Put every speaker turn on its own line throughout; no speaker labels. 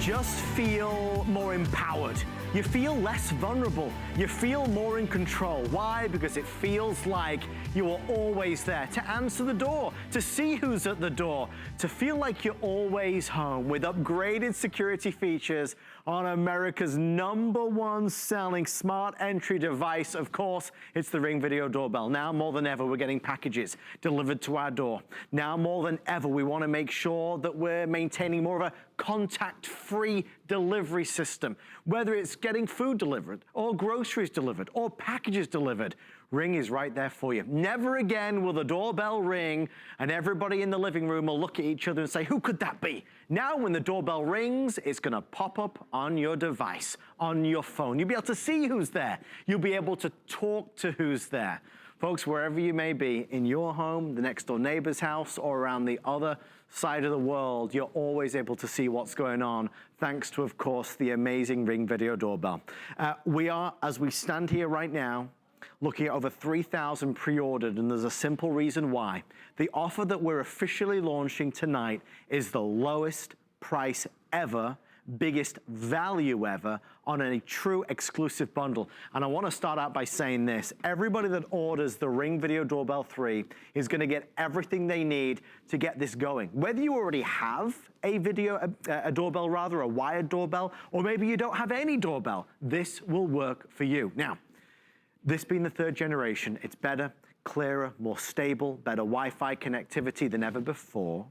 just feel more empowered. You feel less vulnerable. You feel more in control. Why? Because it feels like you are always there to answer the door, to see who's at the door, to feel like you're always home with upgraded security features on America's #1 selling smart entry device. Of course, it's the Ring Video Doorbell. Now more than ever, we're getting packages delivered to our door. Now more than ever, we want to make sure that we're maintaining more of a contact-free delivery system. Whether it's getting food delivered, or groceries delivered, or packages delivered, Ring is right there for you. Never again will the doorbell ring and everybody in the living room will look at each other and say, who could that be? Now when the doorbell rings, it's gonna pop up on your device, on your phone. You'll be able to see who's there. You'll be able to talk to who's there. Folks, wherever you may be, in your home, the next door neighbor's house, or around the other side of the world, you're always able to see what's going on, thanks to, of course, the amazing Ring Video Doorbell. We are, as we stand here right now, looking at over 3,000 pre-ordered, and there's a simple reason why. The offer that we're officially launching tonight is the lowest price ever, biggest value ever on a true exclusive bundle. And I want to start out by saying this. Everybody that orders the Ring Video Doorbell 3 is going to get everything they need to get this going. Whether you already have a doorbell rather, a wired doorbell, or maybe you don't have any doorbell, this will work for you. Now, this being the 3rd generation, it's better, clearer, more stable, better Wi-Fi connectivity than ever before.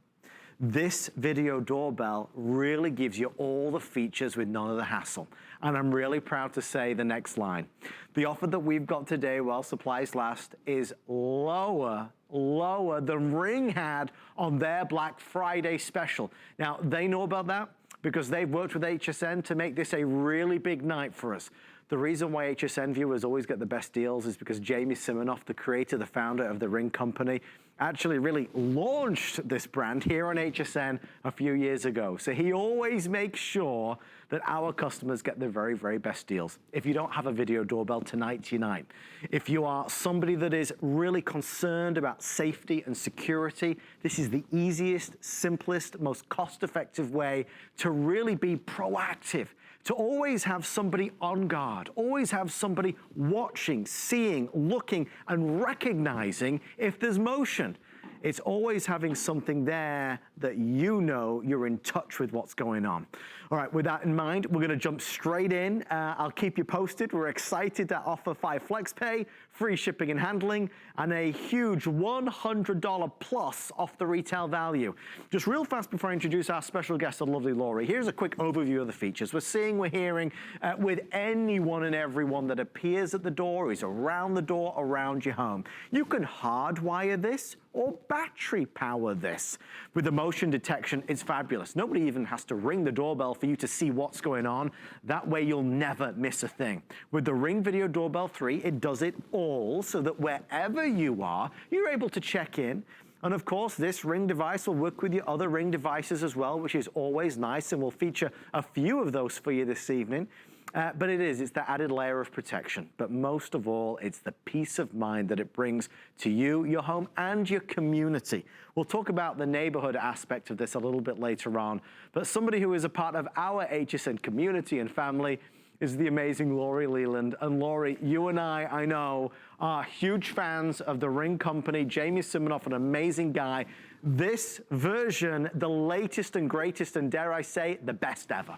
This video doorbell really gives you all the features with none of the hassle. And I'm really proud to say the next line. The offer that we've got today, while supplies last, is lower than Ring had on their Black Friday special. Now, they know about that because they've worked with HSN to make this a really big night for us. The reason why HSN viewers always get the best deals is because Jamie Siminoff, the creator, the founder of the Ring Company, actually really launched this brand here on HSN a few years ago. So he always makes sure that our customers get the very, very best deals. If you don't have a video doorbell, tonight's your night. If you are somebody that is really concerned about safety and security, this is the easiest, simplest, most cost-effective way to really be proactive, to always have somebody on guard, always have somebody watching, seeing, looking, and recognizing if there's motion. It's always having something there that you know you're in touch with what's going on. All right, with that in mind, we're gonna jump straight in. I'll keep you posted. We're excited to offer 5 flex pay, free shipping and handling, and a huge $100 plus off the retail value. Just real fast before I introduce our special guest, the lovely Lori, here's a quick overview of the features. We're seeing, we're hearing with anyone and everyone that appears at the door, is around the door, around your home. You can hardwire this or battery power this. With the motion detection, it's fabulous. Nobody even has to ring the doorbell for you to see what's going on. That way you'll never miss a thing. With the Ring Video Doorbell 3, it does it all so that wherever you are, you're able to check in. And of course, this Ring device will work with your other Ring devices as well, which is always nice, and we'll feature a few of those for you this evening. But it's the added layer of protection. But most of all, it's the peace of mind that it brings to you, your home, and your community. We'll talk about the neighborhood aspect of this a little bit later on. But somebody who is a part of our HSN community and family is the amazing Lori Leland. And Lori, you and I know, are huge fans of the Ring Company. Jamie Siminoff, an amazing guy. This version, the latest and greatest, and dare I say, the best ever.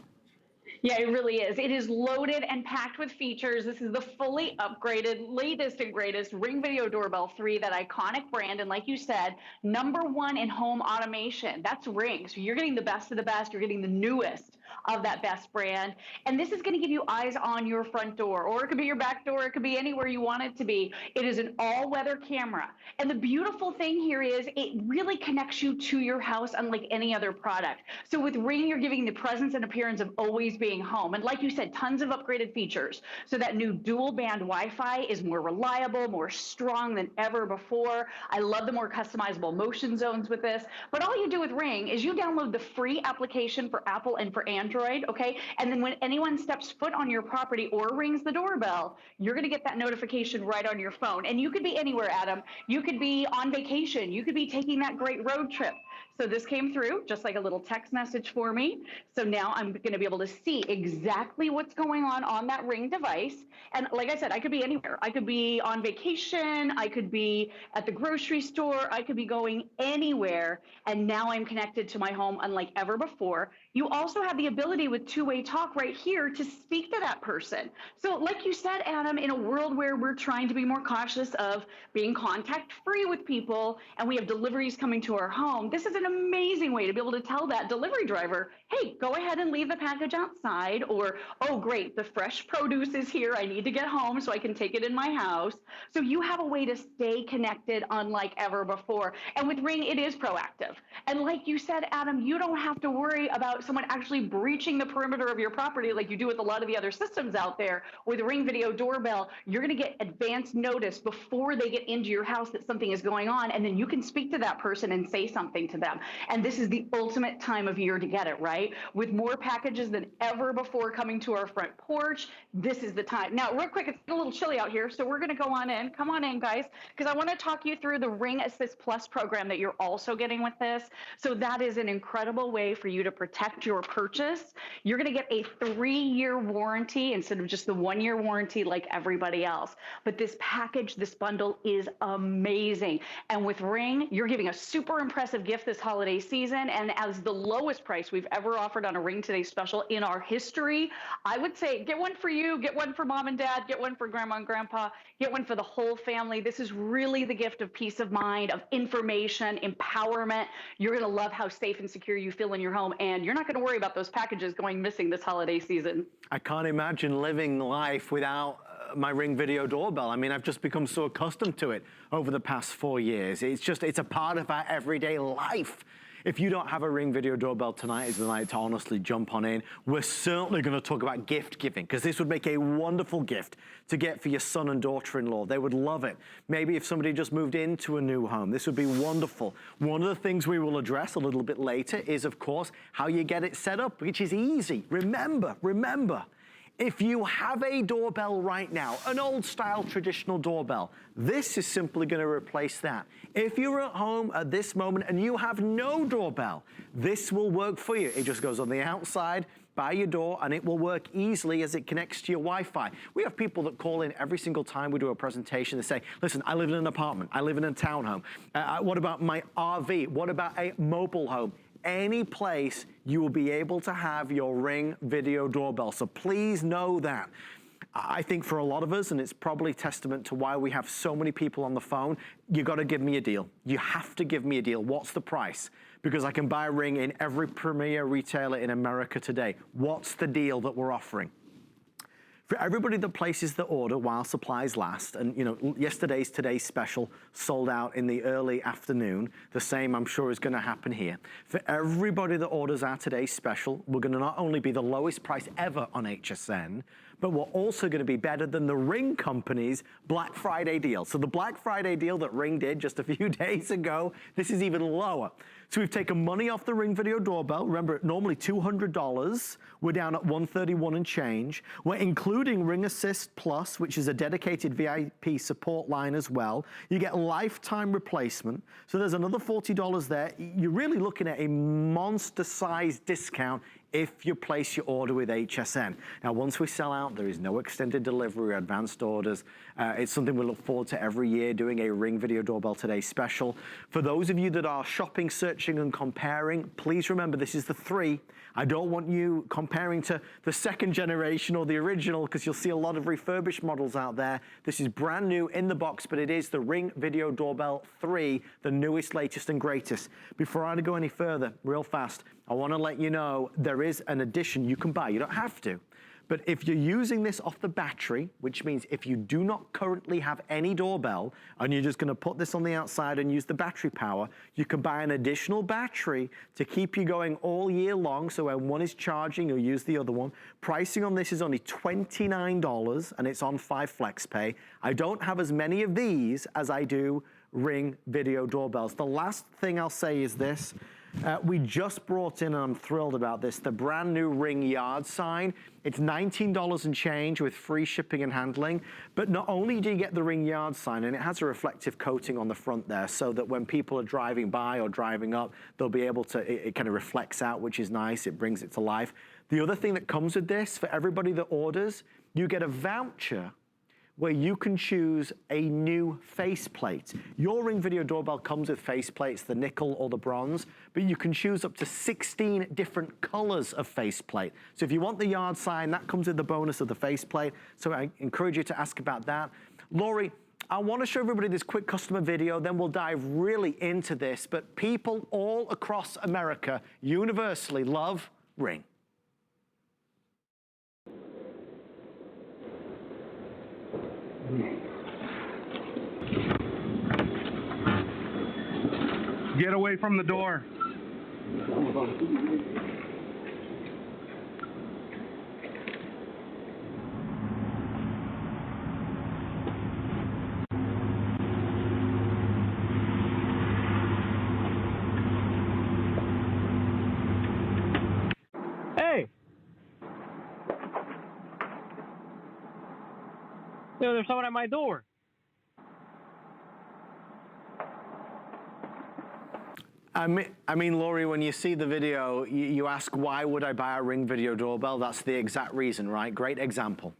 Yeah, it really is. It is loaded and packed with features. This is the fully upgraded, latest and greatest Ring Video Doorbell 3, that iconic brand. And like you said, #1 in home automation. That's Ring. So you're getting the best of the best. You're getting the newest of that best brand. And this is going to give you eyes on your front door, or it could be your back door. It could be anywhere you want it to be. It is an all-weather camera. And the beautiful thing here is it really connects you to your house unlike any other product. So with Ring, you're giving the presence and appearance of always being home. And like you said, tons of upgraded features. So that new dual band Wi-Fi is more reliable, more strong than ever before. I love the more customizable motion zones with this. But all you do with Ring is you download the free application for Apple and for Android, okay? And then when anyone steps foot on your property or rings the doorbell, you're gonna get that notification right on your phone. And you could be anywhere, Adam. You could be on vacation. You could be taking that great road trip. So this came through just like a little text message for me. So now I'm going to be able to see exactly what's going on that Ring device. And like I said, I could be anywhere. I could be on vacation. I could be at the grocery store. I could be going anywhere. And now I'm connected to my home unlike ever before. You also have the ability with two-way talk right here to speak to that person. So like you said, Adam, in a world where we're trying to be more cautious of being contact-free with people and we have deliveries coming to our home, this is an amazing way to be able to tell that delivery driver, hey, go ahead and leave the package outside, or, oh, great, the fresh produce is here. I need to get home so I can take it in my house. So you have a way to stay connected unlike ever before. And with Ring, it is proactive. And like you said, Adam, you don't have to worry about someone actually breaching the perimeter of your property like you do with a lot of the other systems out there. With Ring Video Doorbell, you're going to get advance notice before they get into your house that something is going on, and then you can speak to that person and say something to them. And this is the ultimate time of year to get it, right? With more packages than ever before coming to our front porch, this is the time. Now, real quick, it's a little chilly out here, so we're going to go on in. Come on in, guys, because I want to talk you through the Ring Assist Plus program that you're also getting with this. So that is an incredible way for you to protect your purchase. You're going to get a 3-year warranty instead of just the 1-year warranty like everybody else. But this package, this bundle is amazing. And with Ring, you're giving a super impressive gift this holiday season, and as the lowest price we've ever offered on a Ring Today special in our history, I would say get one for you, get one for mom and dad, get one for grandma and grandpa, get one for the whole family. This is really the gift of peace of mind, of information, empowerment. You're going to love how safe and secure you feel in your home, and you're not going to worry about those packages going missing this holiday season.
I can't imagine living life without my Ring Video Doorbell. I mean, I've just become so accustomed to it over the past 4 years. It's a part of our everyday life. If you don't have a Ring Video Doorbell, tonight is the night to honestly jump on in. We're certainly going to talk about gift giving, because this would make a wonderful gift to get for your son and daughter-in-law. They would love it. Maybe if somebody just moved into a new home, this would be wonderful. One of the things we will address a little bit later is, of course, how you get it set up, which is easy. Remember, if you have a doorbell right now, an old style traditional doorbell, this is simply going to replace that. If you're at home at this moment and you have no doorbell, this will work for you. It just goes on the outside by your door, and it will work easily as it connects to your Wi-Fi. We have people that call in every single time we do a presentation. They say, listen, I live in an apartment. I live in a townhome. What about my RV? What about a mobile home? Any place you will be able to have your Ring Video Doorbell. So please know that. I think for a lot of us, and it's probably testament to why we have so many people on the phone, you got to give me a deal. You have to give me a deal. What's the price? Because I can buy a Ring in every premier retailer in America today. What's the deal that we're offering? For everybody that places the order while supplies last, and you know, today's special sold out in the early afternoon. The same, I'm sure, is going to happen here. For everybody that orders our today's special, we're going to not only be the lowest price ever on HSN, but we're also going to be better than the Ring Company's Black Friday deal. So the Black Friday deal that Ring did just a few days ago, this is even lower. So we've taken money off the Ring Video Doorbell. Remember, normally $200. We're down at $131 and change. We're including Ring Assist Plus, which is a dedicated VIP support line as well. You get lifetime replacement. So there's another $40 there. You're really looking at a monster-sized discount if you place your order with HSN. Now, once we sell out, there is no extended delivery or advanced orders. It's something we look forward to every year, doing a Ring Video Doorbell Today special. For those of you that are shopping, searching, and comparing, please remember this is the 3. I don't want you comparing to the second generation or the original, because you'll see a lot of refurbished models out there. This is brand new in the box, but it is the Ring Video Doorbell 3, the newest, latest, and greatest. Before I go any further, real fast, I want to let you know there is an addition you can buy. You don't have to. But if you're using this off the battery, which means if you do not currently have any doorbell and you're just going to put this on the outside and use the battery power, you can buy an additional battery to keep you going all year long. So when one is charging, you'll use the other one. Pricing on this is only $29, and it's on 5 Flex Pay. I don't have as many of these as I do Ring Video Doorbells. The last thing I'll say is this. We just brought in, and I'm thrilled about this, the brand new Ring yard sign. It's $19 and change with free shipping and handling. But not only do you get the Ring yard sign, and it has a reflective coating on the front there so that when people are driving by or driving up, they'll be able to, it kind of reflects out, which is nice. It brings it to life. The other thing that comes with this, for everybody that orders, you get a voucher where you can choose a new faceplate. Your Ring Video Doorbell comes with faceplates, the nickel or the bronze, but you can choose up to 16 different colors of faceplate. So if you want the yard sign, that comes with the bonus of the faceplate. So I encourage you to ask about that. Lori, I want to show everybody this quick customer video, then we'll dive really into this, but people all across America universally love Ring.
Get away from the door. Hey! There's someone at my door.
I mean, Lori, when you see the video, you ask, why would I buy a Ring Video Doorbell? That's the exact reason, right? Great example.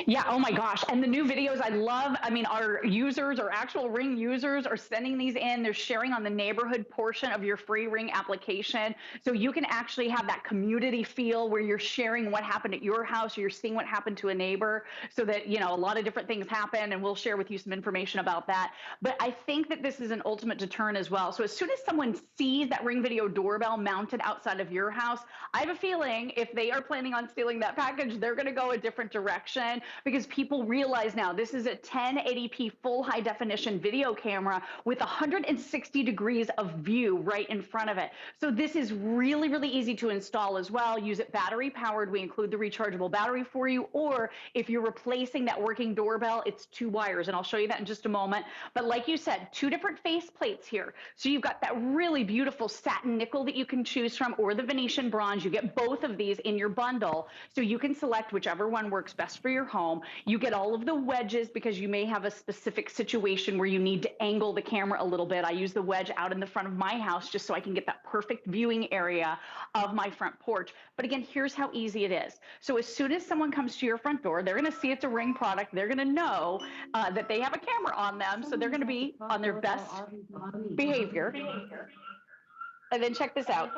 Yeah, oh my gosh. And the new videos I love. I mean, our users, our actual Ring users are sending these in. They're sharing on the neighborhood portion of your free Ring application. So you can actually have that community feel where you're sharing what happened at your house, or you're seeing what happened to a neighbor, so that, you know, a lot of different things happen, and we'll share with you some information about that. But I think that this is an ultimate deterrent as well. So as soon as someone sees that Ring Video Doorbell mounted outside of your house, I have a feeling if they are planning on stealing that package, they're going to go a different direction, because people realize now this is a 1080p full high definition video camera with 160 degrees of view right in front of it. So this is really, really easy to install as well. Use it battery powered. We include the rechargeable battery for you. Or if you're replacing that working doorbell, it's 2 wires. And I'll show you that in just a moment. But like you said, 2 different face plates here. So you've got that really beautiful satin nickel that you can choose from, or the Venetian bronze. You get both of these in your bundle. So you can select whichever one works best for your home. You get all of the wedges because you may have a specific situation where you need to angle the camera a little bit. I use the wedge out in the front of my house just so I can get that perfect viewing area of my front porch. But again, here's how easy it is. So as soon as someone comes to your front door, they're going to see it's a Ring product. They're going to know that they have a camera on them. So they're going to be on their best behavior. And then check this out.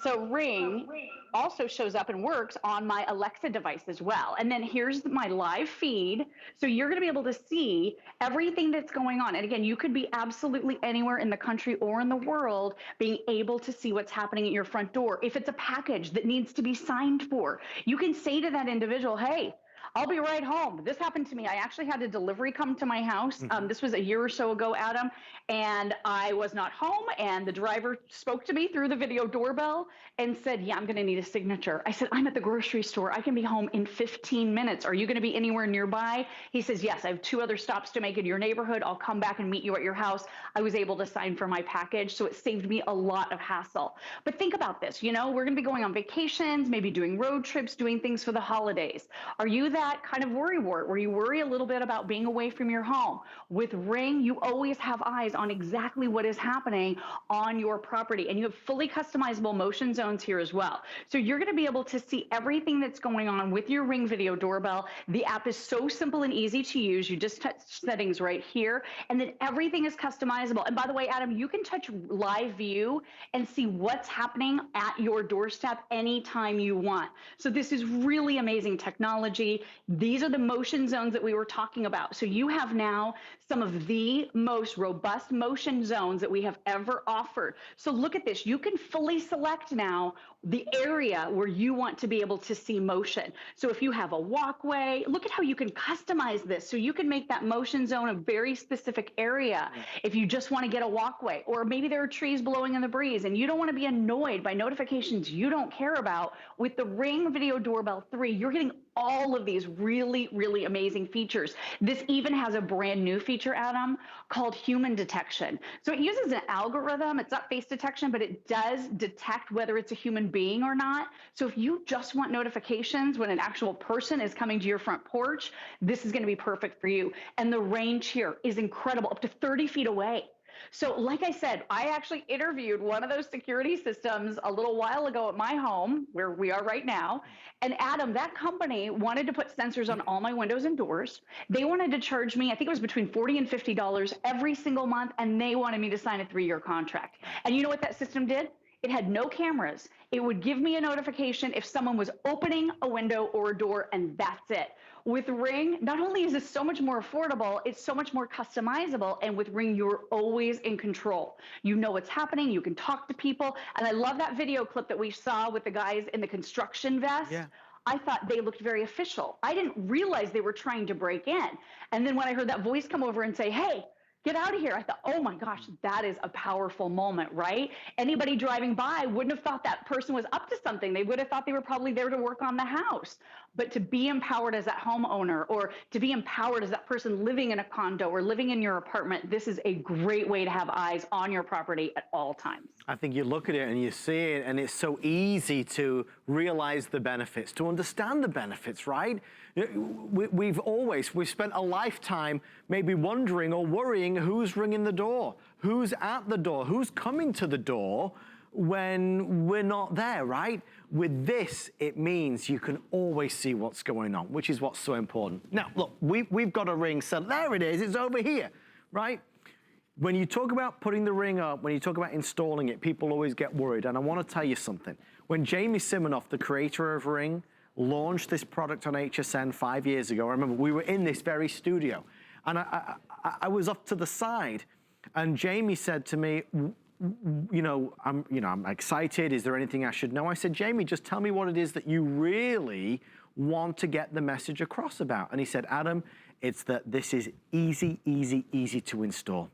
So Ring also shows up and works on my Alexa device as well. And then here's my live feed. So you're going to be able to see everything that's going on. And again, you could be absolutely anywhere in the country or in the world being able to see what's happening at your front door. If it's a package that needs to be signed for, you can say to that individual, hey, I'll be right home. This happened to me. I actually had a delivery come to my house. This was a year or so ago, Adam, and I was not home, and the driver spoke to me through the video doorbell and said, yeah, I'm going to need a signature. I said, I'm at the grocery store. I can be home in 15 minutes. Are you going to be anywhere nearby? He says, yes, I have 2 other stops to make in your neighborhood. I'll come back and meet you at your house. I was able to sign for my package, so it saved me a lot of hassle. But think about this. You know, we're going to be going on vacations, maybe doing road trips, doing things for the holidays. Are you that kind of worrywart where you worry a little bit about being away from your home? With Ring, you always have eyes on exactly what is happening on your property, and you have fully customizable motion zones here as well. So you're going to be able to see everything that's going on with your Ring Video Doorbell. The app is so simple and easy to use. You just touch settings right here, and then everything is customizable. And by the way, Adam, you can touch live view and see what's happening at your doorstep anytime you want. So this is really amazing technology. These are the motion zones that we were talking about. So you have now some of the most robust motion zones that we have ever offered. So look at this. You can fully select now the area where you want to be able to see motion. So if you have a walkway, look at how you can customize this. So you can make that motion zone a very specific area if you just want to get a walkway, or maybe there are trees blowing in the breeze and you don't want to be annoyed by notifications you don't care about. With the Ring Video Doorbell 3, you're getting all of these really, really amazing features. This even has a brand new feature, Adam, called human detection. So it uses an algorithm. It's not face detection, but it does detect whether it's a human being or not. So if you just want notifications when an actual person is coming to your front porch, this is going to be perfect for you. And the range here is incredible, up to 30 feet away. So like I said, I actually interviewed one of those security systems a little while ago at my home, where we are right now. And Adam, that company wanted to put sensors on all my windows and doors. They wanted to charge me, I think it was between $40 and $50 every single month, and they wanted me to sign a 3-year contract. And you know what that system did? It had no cameras. It would give me a notification if someone was opening a window or a door, and that's it. With Ring, not only is it so much more affordable, it's so much more customizable. And with Ring, you're always in control. You know what's happening. You can talk to people. And I love that video clip that we saw with the guys in the construction vest. Yeah. I thought they looked very official. I didn't realize they were trying to break in. And then when I heard that voice come over and say, hey, get out of here, I thought, oh my gosh, that is a powerful moment, right? Anybody driving by wouldn't have thought that person was up to something. They would have thought they were probably there to work on the house. But to be empowered as that homeowner, or to be empowered as that person living in a condo or living in your apartment, this is a great way to have eyes on your property at all times.
I think you look at it and you see it, and it's so easy to realize the benefits, to understand the benefits, right? We've spent a lifetime maybe wondering or worrying who's ringing the door, who's at the door, who's coming to the door when we're not there, right? With this, it means you can always see what's going on, which is what's so important. Now, look, we've got a Ring set. There it is, it's over here, right? When you talk about putting the Ring up, when you talk about installing it, people always get worried. And I want to tell you something. When Jamie Siminoff, the creator of Ring, launched this product on HSN 5 years ago, I remember we were in this very studio, and I was off to the side, and Jamie said to me, I'm excited. Is there anything I should know? I said, Jamie, just tell me what it is that you really want to get the message across about. And he said, Adam, it's that this is easy, easy, easy to install.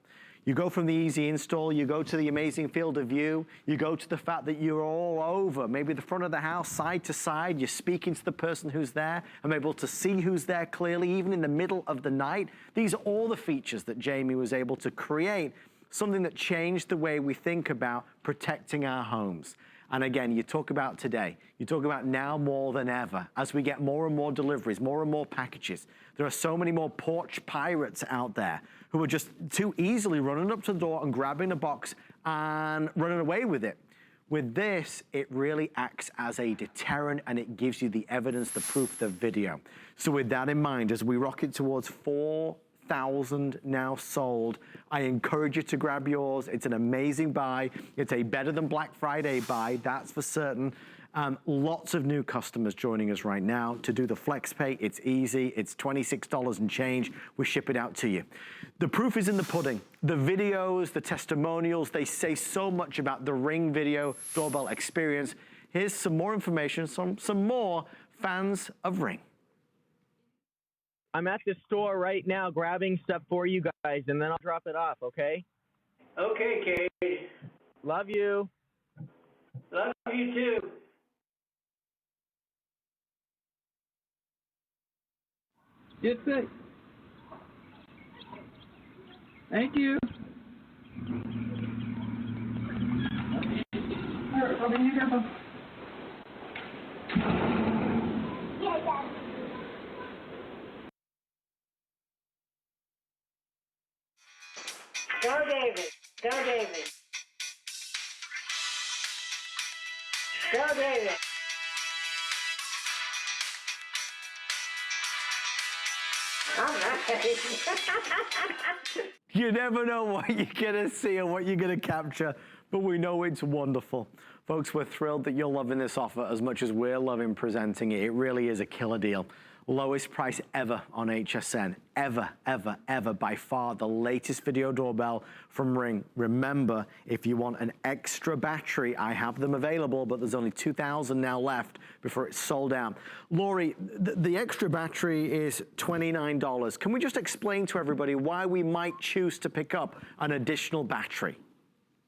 You go from the easy install, you go to the amazing field of view, you go to the fact that you're all over, maybe the front of the house, side to side, you're speaking to the person who's there, I'm able to see who's there clearly, even in the middle of the night. These are all the features that Jamie was able to create, something that changed the way we think about protecting our homes. And again, you talk about today, you talk about now more than ever, as we get more and more deliveries, more and more packages. There are so many more porch pirates out there who are just too easily running up to the door and grabbing a box and running away with it. With this, it really acts as a deterrent, and it gives you the evidence, the proof, the video. So with that in mind, as we rocket towards 4,000 now sold, I encourage you to grab yours. It's an amazing buy. It's a better than Black Friday buy, that's for certain. Lots of new customers joining us right now. To do the FlexPay, it's easy. It's $26 and change. We ship it out to you. The proof is in the pudding. The videos, the testimonials, they say so much about the Ring video doorbell experience. Here's some more information, some more fans of Ring.
I'm at the store right now grabbing stuff for you guys, and then I'll drop it off, okay?
Okay, Kate.
Love you.
Love you too.
Yes, sir. Thank you. All right, I'll be here, Grandpa.
Yeah, Dad. Go, David. Go, David. Go, David. All right.
You never know what you're gonna see and what you're gonna capture, but we know it's wonderful. Folks, we're thrilled that you're loving this offer as much as we're loving presenting it. It really is a killer deal. Lowest price ever on HSN, ever, ever, ever, by far the latest video doorbell from Ring. Remember, if you want an extra battery, I have them available, but there's only 2,000 now left before it's sold out. Lori, the extra battery is $29. Can we just explain to everybody why we might choose to pick up an additional battery?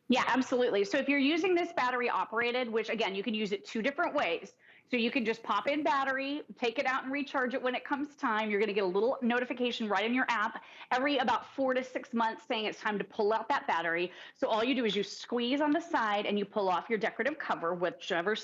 Yeah, absolutely. So if you're using this battery operated, which again, you can use it 2 different ways. So you can just pop in battery, take it out and recharge it when it comes time. You're going to get a little notification right in your app every about 4 to 6 months saying it's time to pull out that battery. So all you do is you squeeze on the side and you pull off your decorative cover, whichever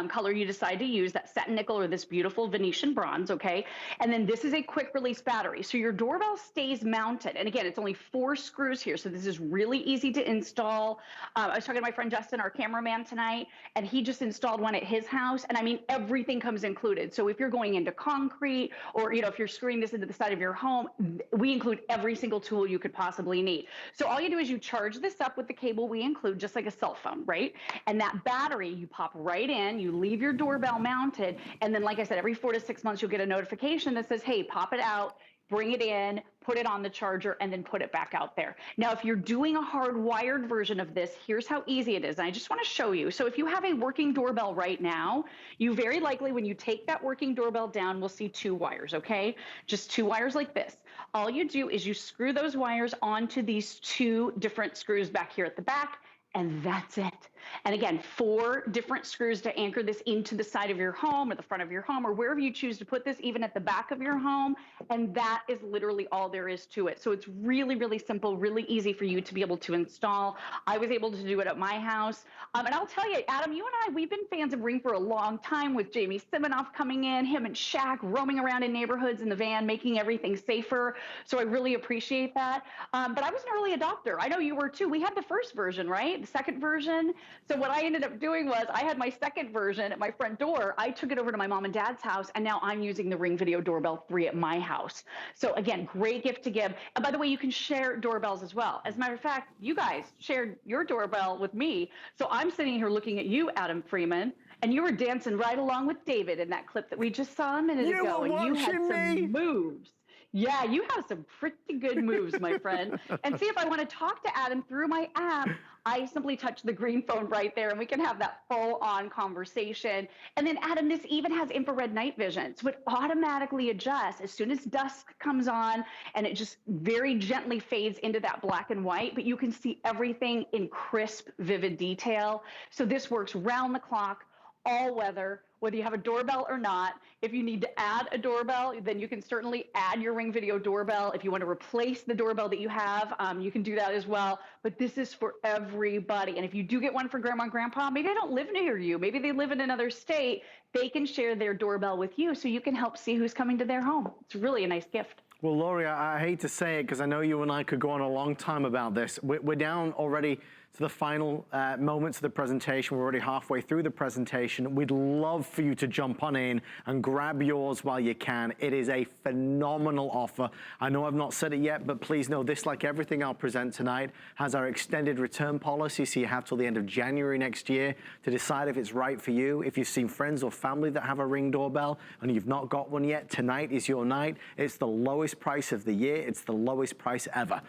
color you decide to use, that satin nickel or this beautiful Venetian bronze, okay? And then this is a quick release battery. So your doorbell stays mounted. And again, it's only 4 screws here. So this is really easy to install. I was talking to my friend Justin, our cameraman tonight, and he just installed one at his house. And I mean, everything comes included. So if you're going into concrete or, you know, if you're screwing this into the side of your home, we include every single tool you could possibly need. So all you do is you charge this up with the cable we include, just like a cell phone, right? And that battery, you pop right in, you leave your doorbell mounted. And then, like I said, every 4 to 6 months, you'll get a notification that says, hey, pop it out, bring it in, put it on the charger, and then put it back out there. Now, if you're doing a hardwired version of this, here's how easy it is. And I just want to show you. So if you have a working doorbell right now, you very likely, when you take that working doorbell down, will see 2 wires, okay? Just 2 wires like this. All you do is you screw those wires onto these 2 different screws back here at the back, and that's it. And again, 4 different screws to anchor this into the side of your home or the front of your home or wherever you choose to put this, even at the back of your home. And that is literally all there is to it. So it's really, really simple, really easy for you to be able to install. I was able to do it at my house. And I'll tell you, Adam, you and I, we've been fans of Ring for a long time with Jamie Siminoff coming in, him and Shaq roaming around in neighborhoods in the van, making everything safer. So I really appreciate that. But I was an early adopter. I know you were too. We had the first version, right? The second version. So what I ended up doing was I had my second version at my front door. I took it over to my mom and dad's house, and now I'm using the Ring Video Doorbell 3 at my house. So again, great gift to give. And by the way, you can share doorbells as well. As a matter of fact, you guys shared your doorbell with me. So I'm sitting here looking at you, Adam Freeman, and you were dancing right along with David in that clip that we just saw a minute ago. And you had some moves. Yeah, you have some pretty good moves, my friend. And see, if I want to talk to Adam through my app, I simply touch the green phone right there, and we can have that full-on conversation. And then, Adam, this even has infrared night vision. So it automatically adjusts as soon as dusk comes on, and it just very gently fades into that black and white, but you can see everything in crisp, vivid detail. So this works round the clock, all weather, whether you have a doorbell or not. If you need to add a doorbell, then you can certainly add your Ring Video Doorbell. If you want to replace the doorbell that you have, you can do that as well. But this is for everybody. And if you do get one for grandma and grandpa, maybe they don't live near you. Maybe they live in another state. They can share their doorbell with you so you can help see who's coming to their home. It's really a nice gift.
Well, Lori, I hate to say it because I know you and I could go on a long time about this. We're down already to the final moments of the presentation. We're already halfway through the presentation. We'd love for you to jump on in and grab yours while you can. It is a phenomenal offer. I know I've not said it yet, but please know this, like everything I'll present tonight, has our extended return policy, so you have till the end of January next year to decide if it's right for you. If you've seen friends or family that have a Ring doorbell and you've not got one yet, tonight is your night. It's the lowest price of the year. It's the lowest price ever.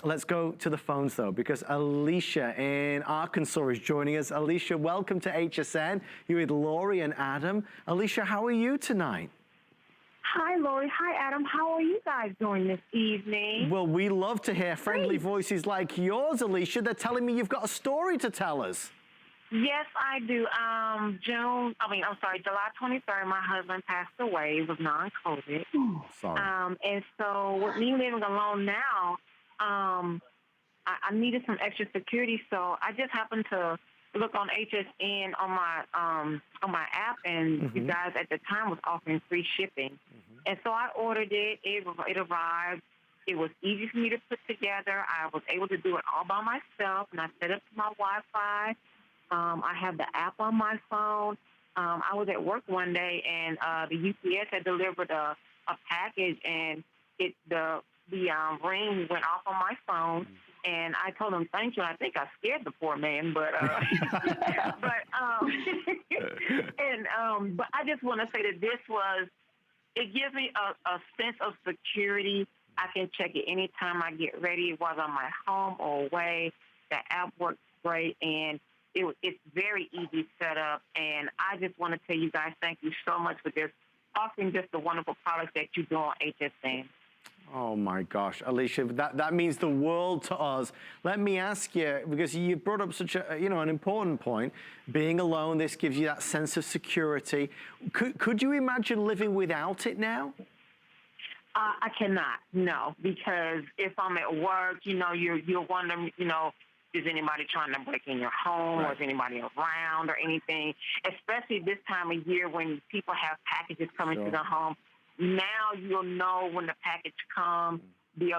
Let's go to the phones though, because Alicia in Arkansas is joining us. Alicia, welcome to HSN. You're with Lori and Adam. Alicia, how are you tonight?
Hi, Lori. Hi, Adam. How are you guys doing this evening?
Well, we love to hear friendly voices like yours, Alicia. They're telling me you've got a story to tell us.
Yes, I do. July 23rd, my husband passed away with non-COVID.
Oh, sorry.
And so with me living alone now, I needed some extra security, so I just happened to look on HSN on my app, and you guys at the time was offering free shipping. And so I ordered it. It arrived. It was easy for me to put together. I was able to do it all by myself, and I set up my Wi-Fi. I have the app on my phone. I was at work one day, and the UPS had delivered a package, and the ring went off on my phone. And I told him thank you. I think I scared the poor man, but but I just want to say that it gives me a sense of security. I can check it anytime I get ready, whether I'm at home or away. The app works great, and it's very easy setup. And I just want to tell you guys thank you so much for just offering just the wonderful products that you do on HSN.
Oh my gosh, Alicia, that means the world to us. Let me ask you, because you brought up such a, an important point. Being alone, this gives you that sense of security. Could you imagine living without it now?
I cannot, no, because if I'm at work, you're wondering, is anybody trying to break in your home, or is anybody around or anything? Especially this time of year when people have packages coming to their home. Now you'll know when the package comes, the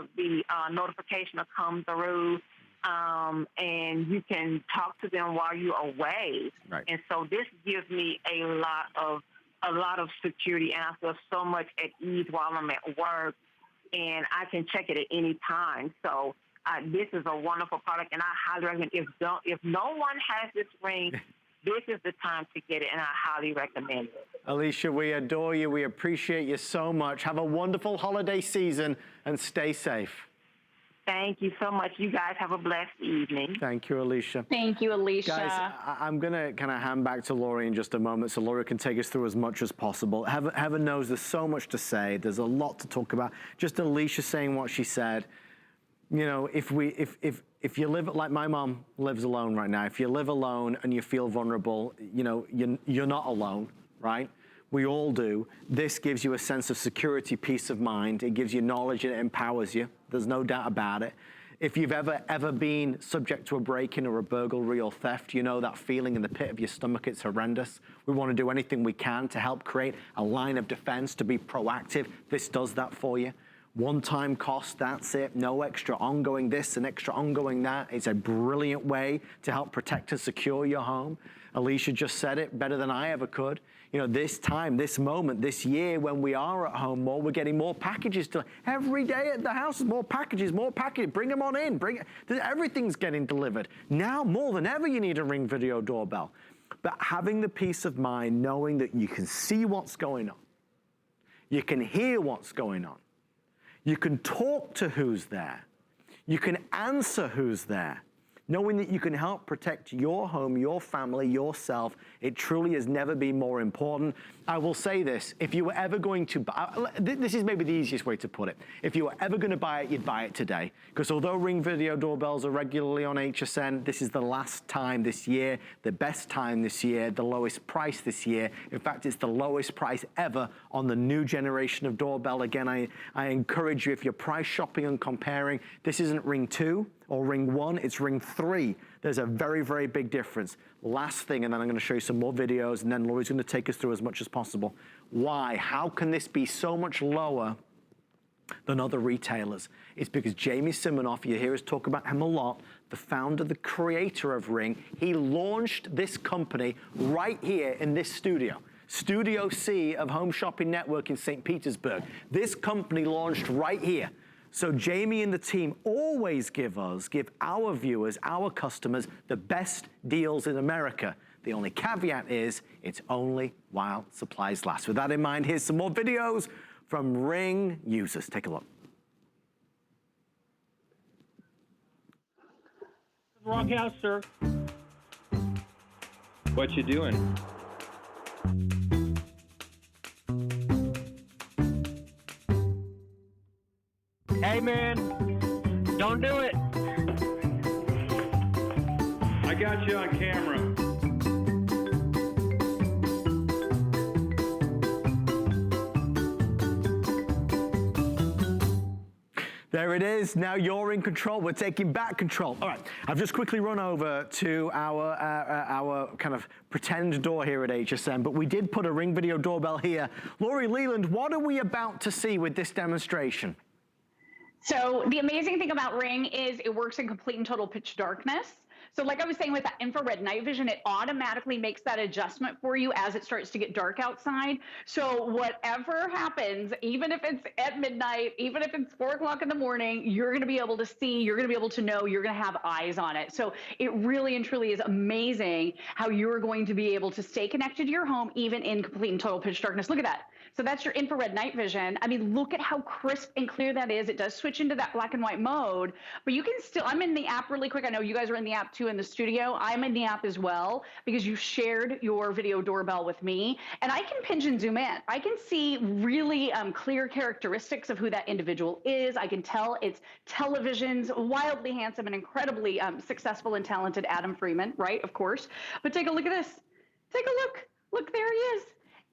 notification will come through, and you can talk to them while you're away. Right. And so this gives me a lot of security, and I feel so much at ease while I'm at work, and I can check it at any time. So this is a wonderful product, and I highly recommend. If no one has this ring, this is the time to get it, and I highly recommend it.
Alicia, we adore you. We appreciate you so much. Have a wonderful holiday season and stay safe.
Thank you so much. You guys have a blessed evening.
Thank you, Alicia.
Thank you, Alicia.
Guys, I'm going to kind of hand back to Laurie in just a moment so Laurie can take us through as much as possible. Heaven knows there's so much to say. There's a lot to talk about. Just Alicia saying what she said. If you live like my mom lives alone right now, if you live alone and you feel vulnerable, you're not alone, right? We all do. This gives you a sense of security, peace of mind. It gives you knowledge and it empowers you. There's no doubt about it. If you've ever been subject to a break-in or a burglary or theft, you know that feeling in the pit of your stomach, it's horrendous. We want to do anything we can to help create a line of defense, to be proactive. This does that for you. One-time cost, that's it. No extra ongoing this and extra ongoing that. It's a brilliant way to help protect and secure your home. Alicia just said it better than I ever could. This time, this moment, this year, when we are at home more, we're getting more packages every day at the house. More packages, bring them on in. Everything's getting delivered. Now, more than ever, you need a Ring video doorbell. But having the peace of mind, knowing that you can see what's going on, you can hear what's going on, you can talk to who's there, you can answer who's there, knowing that you can help protect your home, your family, yourself, it truly has never been more important. I will say this, if you were ever going to buy, this is maybe the easiest way to put it. If you were ever going to buy it, you'd buy it today. Because although Ring video doorbells are regularly on HSN, this is the last time this year, the best time this year, the lowest price this year. In fact, it's the lowest price ever on the new generation of doorbell. Again, I encourage you, if you're price shopping and comparing, this isn't Ring 2 or Ring 1, it's Ring 3. There's a very, very big difference. Last thing, and then I'm going to show you some more videos, and then Laurie's going to take us through as much as possible. Why? How can this be so much lower than other retailers? It's because Jamie Siminoff, you hear us talk about him a lot, the founder, the creator of Ring, he launched this company right here in this studio. Studio C of Home Shopping Network in St. Petersburg. This company launched right here. So Jamie and the team always give our viewers, our customers, the best deals in America. The only caveat is it's only while supplies last. With that in mind, here's some more videos from Ring users. Take a look.
Wrong house, sir.
What you doing?
Hey, man, don't do it.
I got you on camera.
There it is. Now you're in control. We're taking back control. All right. I've just quickly run over to our kind of pretend door here at HSN, but we did put a Ring video doorbell here. Laurie Leland, what are we about to see with this demonstration?
So the amazing thing about Ring is it works in complete and total pitch darkness. So like I was saying with that infrared night vision, it automatically makes that adjustment for you as it starts to get dark outside. So whatever happens, even if it's at midnight, even if it's 4 o'clock in the morning, you're going to be able to see, you're going to be able to know, you're going to have eyes on it. So it really and truly is amazing how you're going to be able to stay connected to your home, even in complete and total pitch darkness. Look at that. So that's your infrared night vision. I mean, look at how crisp and clear that is. It does switch into that black and white mode, but you can still, I'm in the app really quick. I know you guys are in the app too in the studio. I'm in the app as well because you shared your video doorbell with me, and I can pinch and zoom in. I can see really clear characteristics of who that individual is. I can tell it's television's wildly handsome and incredibly successful and talented Adam Freeman, right? Of course. But take a look at this. Take a look. Look, there he is.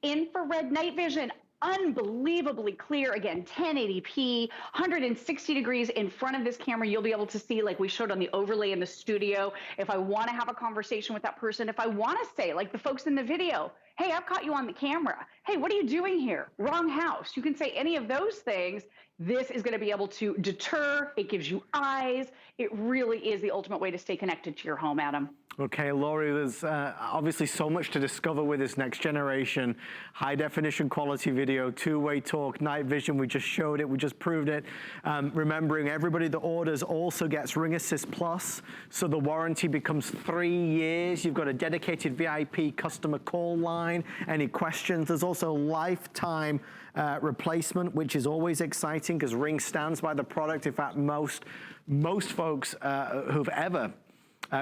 Infrared night vision, unbelievably clear. Again, 1080p, 160 degrees in front of this camera. You'll be able to see, like we showed on the overlay in the studio, if I want to have a conversation with that person, if I want to say, like the folks in the video, hey, I've caught you on the camera. Hey, what are you doing here? Wrong house. You can say any of those things. This is going to be able to deter. It gives you eyes. It really is the ultimate way to stay connected to your home, Adam.
Okay, Laurie, there's obviously so much to discover with this next generation. High definition quality video, two-way talk, night vision, we just showed it, we just proved it. Remembering everybody that orders also gets Ring Assist Plus, so the warranty becomes 3 years. You've got a dedicated VIP customer call line. Any questions? There's also lifetime replacement, which is always exciting because Ring stands by the product. In fact, most folks who've ever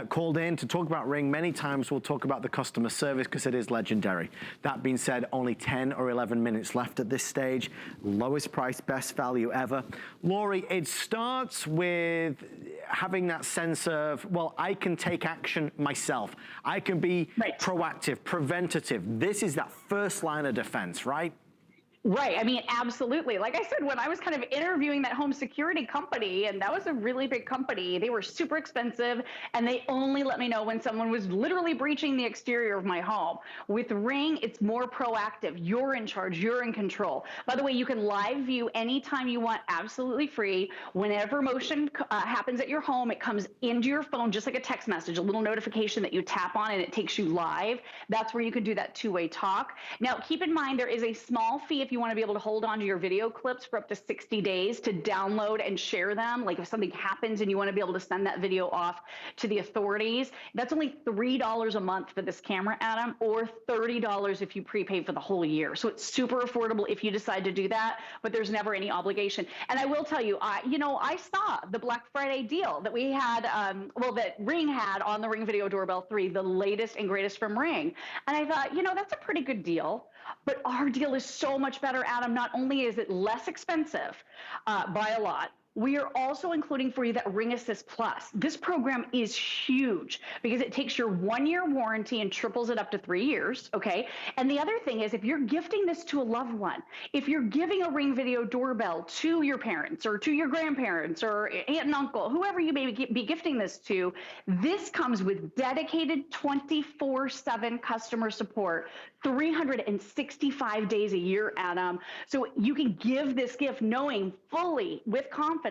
called in to talk about Ring many times will talk about the customer service because it is legendary. That being said, only 10 or 11 minutes left at this stage. Lowest price, best value ever. Laurie, it starts with having that sense of, well, I can take action myself. I can be proactive, preventative. This is that first line of defense, right?
Right. I mean, absolutely. Like I said, when I was kind of interviewing that home security company, and that was a really big company, they were super expensive, and they only let me know when someone was literally breaching the exterior of my home. With Ring, it's more proactive. You're in charge. You're in control. By the way, you can live view anytime you want, absolutely free. Whenever motion happens at your home, it comes into your phone, just like a text message, a little notification that you tap on, and it takes you live. That's where you can do that two-way talk. Now, keep in mind, there is a small fee if you want to be able to hold on to your video clips for up to 60 days to download and share them. Like if something happens and you want to be able to send that video off to the authorities, that's only $3 a month for this camera, Adam, or $30 if you prepay for the whole year. So it's super affordable if you decide to do that, but there's never any obligation. And I will tell you, I saw the Black Friday deal that we had, that Ring had on the Ring Video Doorbell 3, the latest and greatest from Ring. And I thought, that's a pretty good deal. But our deal is so much better, Adam. Not only is it less expensive by a lot, we are also including for you that Ring Assist Plus. This program is huge because it takes your 1-year warranty and triples it up to 3 years, okay? And the other thing is, if you're gifting this to a loved one, if you're giving a Ring Video Doorbell to your parents or to your grandparents or aunt and uncle, whoever you may be gifting this to, this comes with dedicated 24/7 customer support, 365 days a year, Adam. So you can give this gift knowing fully with confidence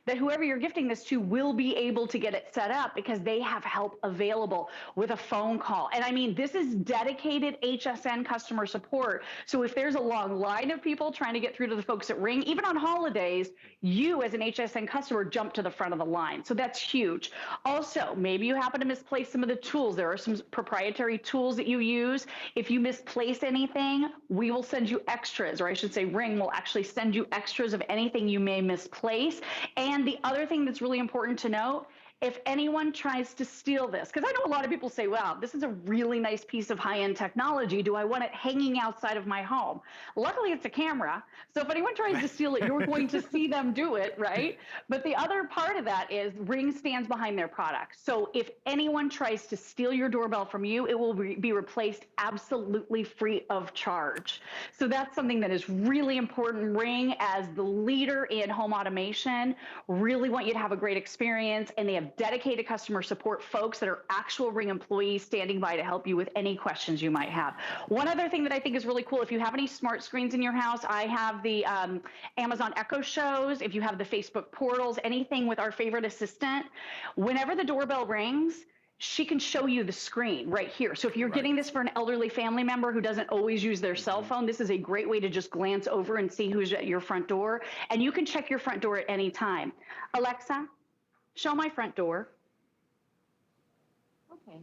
that whoever you're gifting this to will be able to get it set up because they have help available with a phone call. And I mean, this is dedicated HSN customer support. So if there's a long line of people trying to get through to the folks at Ring, even on holidays, you as an HSN customer jump to the front of the line. So that's huge. Also, maybe you happen to misplace some of the tools. There are some proprietary tools that you use. If you misplace anything, we will send you extras, or I should say Ring will actually send you extras of anything you may misplace. And the other thing that's really important to note, if anyone tries to steal this, because I know a lot of people say, wow, this is a really nice piece of high-end technology. Do I want it hanging outside of my home? Luckily, it's a camera. So if anyone tries to steal it, you're going to see them do it, right? But the other part of that is Ring stands behind their product. So if anyone tries to steal your doorbell from you, it will be replaced absolutely free of charge. So that's something that is really important. Ring, as the leader in home automation, really want you to have a great experience, and they have dedicated customer support folks that are actual Ring employees standing by to help you with any questions you might have. One other thing that I think is really cool, if you have any smart screens in your house, I have the Amazon Echo Shows, if you have the Facebook portals, anything with our favorite assistant, whenever the doorbell rings, she can show you the screen right here. So if you're getting this for an elderly family member who doesn't always use their cell phone, this is a great way to just glance over and see who's at your front door. And you can check your front door at any time. Alexa, show my front door. Okay.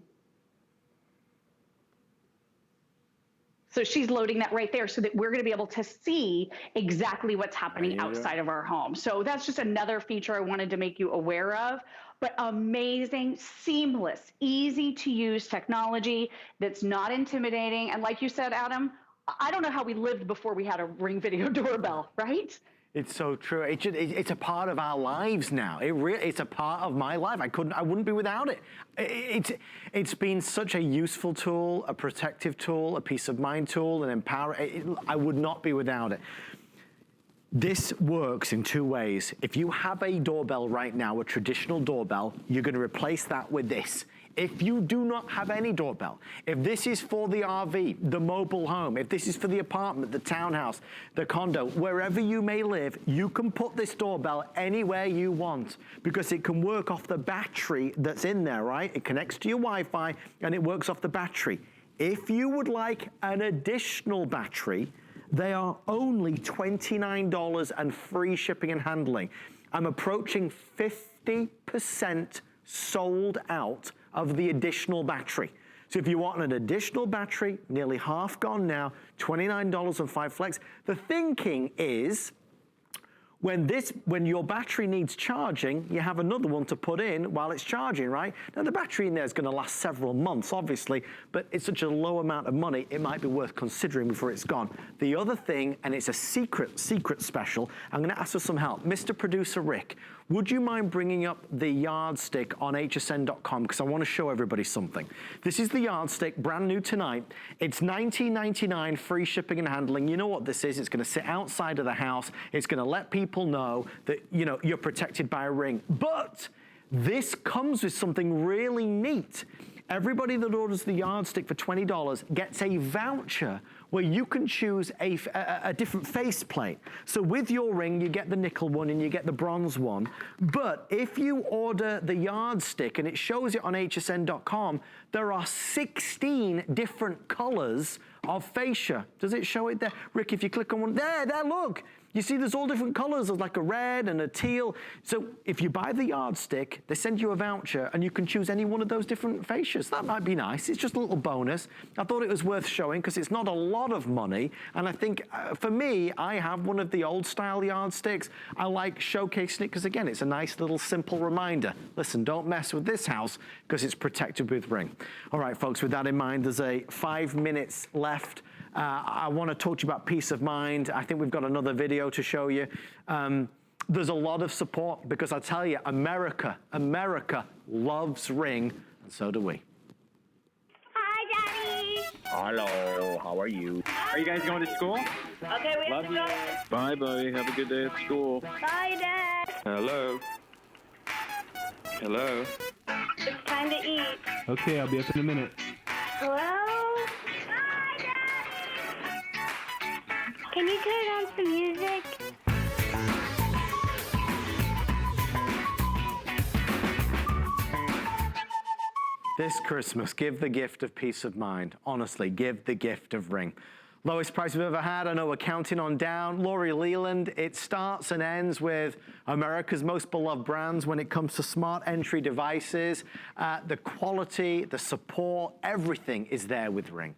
So she's loading that right there so that we're going to be able to see exactly what's happening outside of our home. So that's just another feature I wanted to make you aware of. But amazing, seamless, easy to use technology that's not intimidating. And like you said, Adam, I don't know how we lived before we had a Ring video doorbell, right?
It's so true. It's a part of our lives now. It's a part of my life. I wouldn't be without it. It's been such a useful tool, a protective tool, a peace of mind tool, an empowering. I would not be without it. This works in two ways. If you have a doorbell right now, a traditional doorbell, you're going to replace that with this. If you do not have any doorbell, if this is for the RV, the mobile home, if this is for the apartment, the townhouse, the condo, wherever you may live, you can put this doorbell anywhere you want because it can work off the battery that's in there, right? It connects to your Wi-Fi and it works off the battery. If you would like an additional battery, they are only $29 and free shipping and handling. I'm approaching 50% sold out of the additional battery. So if you want an additional battery, nearly half gone now, $29 and 5 flex. The thinking is, when your battery needs charging, you have another one to put in while it's charging, right? Now the battery in there is going to last several months, obviously, but it's such a low amount of money, it might be worth considering before it's gone. The other thing, and it's a secret special, I'm going to ask for some help. Mr. Producer Rick, would you mind bringing up the yardstick on hsn.com because I want to show everybody something. This is the yardstick, brand new tonight. It's $19.99, free shipping and handling. You know what this is? It's going to sit outside of the house. It's going to let people know that, you know, you're protected by a ring. But this comes with something really neat. Everybody that orders the yardstick for $20 gets a voucher where you can choose a different faceplate. So with your ring, you get the nickel one and you get the bronze one. But if you order the yardstick, and it shows it on hsn.com, there are 16 different colors of fascia. Does it show it there? Rick, if you click on one, there, look. You see there's all different colors. There's like a red and a teal. So if you buy the yardstick, they send you a voucher and you can choose any one of those different fascias. That might be nice. It's just a little bonus. I thought it was worth showing because it's not a lot of money. And I think for me, I have one of the old style yardsticks. I like showcasing it because again, it's a nice little simple reminder. Listen, don't mess with this house because it's protected with ring. All right, folks, with that in mind, there's 5 minutes left. I want to talk to you about peace of mind. I think we've got another video to show you. There's a lot of support because I tell you, America loves Ring, and so do we.
Hi, Daddy.
Hello, how are you?
Are you guys going to school?
Okay, we have to go.
Bye, buddy. Have a good day at school.
Bye, Dad.
Hello. Hello.
It's time to eat.
Okay, I'll be up in a minute.
Hello? Hi, Daddy. Can you turn on some music?
This Christmas, give the gift of peace of mind. Honestly, give the gift of Ring. Lowest price we've ever had. I know we're counting on down. Lori Leland, it starts and ends with America's most beloved brands when it comes to smart entry devices. The quality, the support, everything is there with Ring.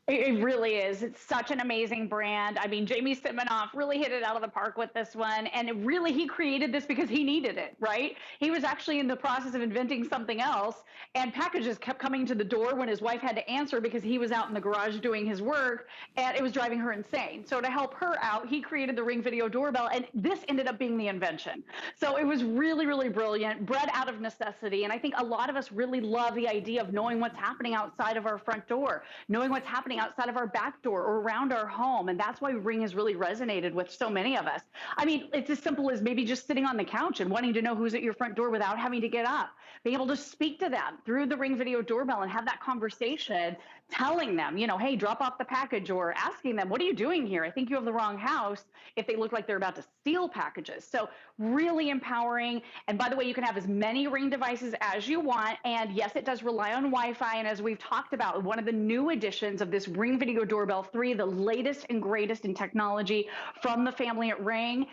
It really is. It's such an amazing brand. I mean, Jamie Siminoff really hit it out of the park with this one. And he created this because he needed it, right? He was actually in the process of inventing something else, and packages kept coming to the door when his wife had to answer because he was out in the garage doing his work, and it was driving her insane. So to help her out, he created the Ring video doorbell, and this ended up being the invention. So it was really, really brilliant, bred out of necessity. And I think a lot of us really love the idea of knowing what's happening outside of our front door, knowing what's happening outside of our back door or around our home. And that's why Ring has really resonated with so many of us. I mean, it's as simple as maybe just sitting on the couch and wanting to know who's at your front door without having to get up, being able to speak to them through the Ring video doorbell and have that conversation, telling them, you know, hey, drop off the package, or asking them, what are you doing here? I think you have the wrong house, if they look like they're about to steal packages. So really empowering. And by the way, you can have as many Ring devices as you want. And yes, it does rely on Wi-Fi. And as we've talked about, one of the new additions of this Ring Video Doorbell 3, the latest and greatest in technology from the family at Ring,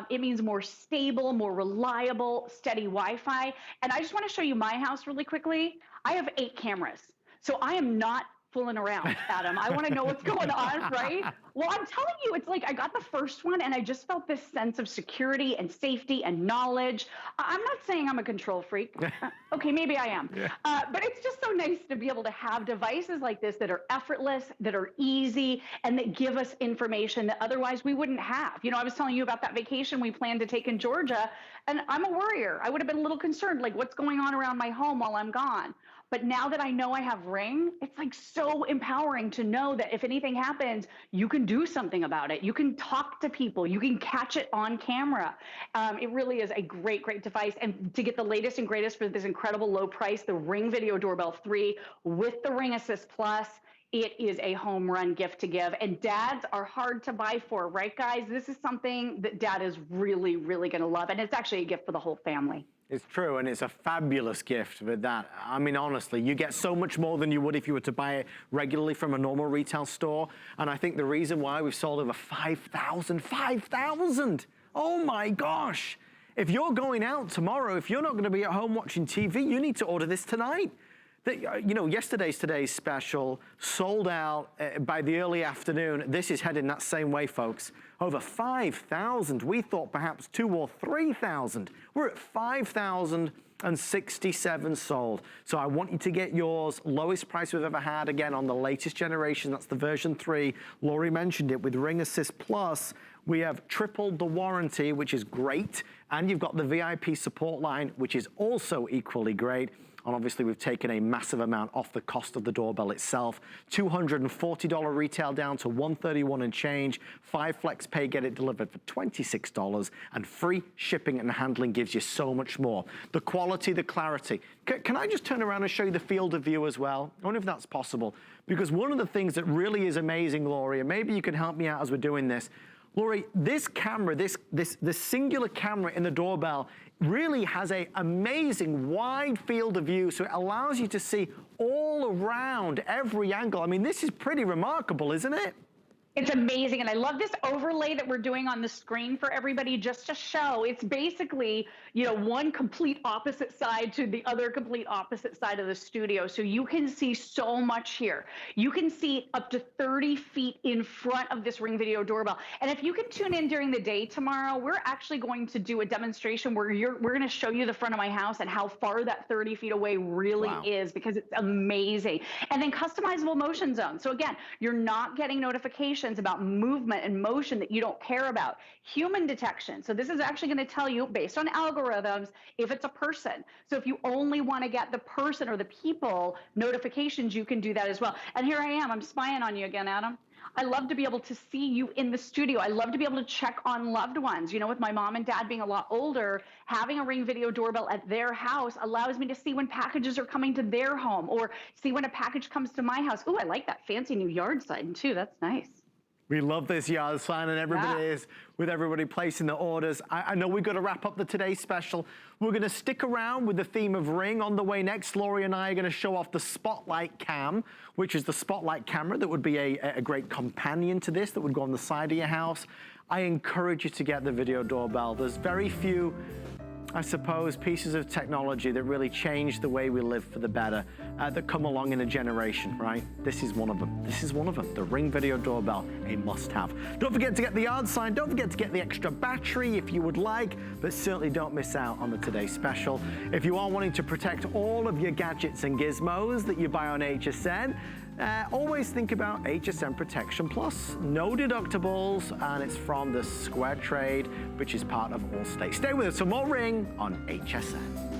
it means more stable, more reliable, steady Wi-Fi. And I just want to show you my house really quickly. I have 8 cameras. So I am not fooling around, Adam. I want to know what's going on, right? Well, I'm telling you, it's like I got the first one and I just felt this sense of security and safety and knowledge. I'm not saying I'm a control freak. Okay, maybe I am. Yeah. But it's just so nice to be able to have devices like this that are effortless, that are easy, and that give us information that otherwise we wouldn't have. You know, I was telling you about that vacation we planned to take in Georgia, and I'm a worrier. I would have been a little concerned, like what's going on around my home while I'm gone. But now that I know I have Ring, it's like so empowering to know that if anything happens, you can do something about it. You can talk to people. You can catch it on camera. It really is a great, great device. And to get the latest and greatest for this incredible low price, the Ring Video Doorbell 3 with the Ring Assist Plus, it is a home run gift to give. And dads are hard to buy for, right, guys? This is something that dad is really, really going to love. And it's actually a gift for the whole family.
It's true, and it's a fabulous gift with that. I mean, honestly, you get so much more than you would if you were to buy it regularly from a normal retail store. And I think the reason why we've sold over 5,000. Oh my gosh. If you're going out tomorrow, if you're not going to be at home watching TV, you need to order this tonight. You know, today's special sold out by the early afternoon. This is heading that same way, folks. Over 5,000. We thought perhaps 2,000 or 3,000. We're at 5,067 sold. So I want you to get yours. Lowest price we've ever had, again, on the latest generation. That's the version 3. Lori mentioned it with Ring Assist Plus. We have tripled the warranty, which is great. And you've got the VIP support line, which is also equally great. And obviously, we've taken a massive amount off the cost of the doorbell itself. $240 retail down to $131 and change. 5 flex pay, get it delivered for $26. And free shipping and handling gives you so much more. The quality, the clarity. Can I just turn around and show you the field of view as well? I wonder if that's possible. Because one of the things that really is amazing, Lori, and maybe you can help me out as we're doing this. Lori, this camera, this singular camera in the doorbell really has an amazing wide field of view, so it allows you to see all around every angle. I mean, this is pretty remarkable, isn't it?
It's amazing, and I love this overlay that we're doing on the screen for everybody just to show. It's basically, you know, one complete opposite side to the other complete opposite side of the studio. So you can see so much here. You can see up to 30 feet in front of this Ring Video Doorbell. And if you can tune in during the day tomorrow, we're actually going to do a demonstration where we're going to show you the front of my house and how far that 30 feet away really is, because it's amazing. And then customizable motion zones. So again, you're not getting notifications about movement and motion that you don't care about. Human detection. So this is actually going to tell you, based on algorithms, if it's a person. So if you only want to get the person or the people notifications, you can do that as well. And here I am. I'm spying on you again, Adam. I love to be able to see you in the studio. I love to be able to check on loved ones. You know, with my mom and dad being a lot older, having a Ring Video Doorbell at their house allows me to see when packages are coming to their home, or see when a package comes to my house. Ooh, I like that fancy new yard sign too. That's nice.
We love this yard sign, and everybody is, with everybody placing the orders. I know we've got to wrap up the today's special. We're going to stick around with the theme of Ring. On the way next, Lori and I are going to show off the Spotlight Cam, which is the Spotlight camera that would be a great companion to this, that would go on the side of your house. I encourage you to get the video doorbell. There's very few, I suppose, pieces of technology that really change the way we live for the better, that come along in a generation, right? This is one of them. This is one of them. The Ring Video Doorbell, a must-have. Don't forget to get the yard sign. Don't forget to get the extra battery if you would like, but certainly don't miss out on the Today Special. If you are wanting to protect all of your gadgets and gizmos that you buy on HSN, always think about HSN Protection Plus. No deductibles, and it's from the Square Trade, which is part of Allstate. Stay with us for more Ring on HSN.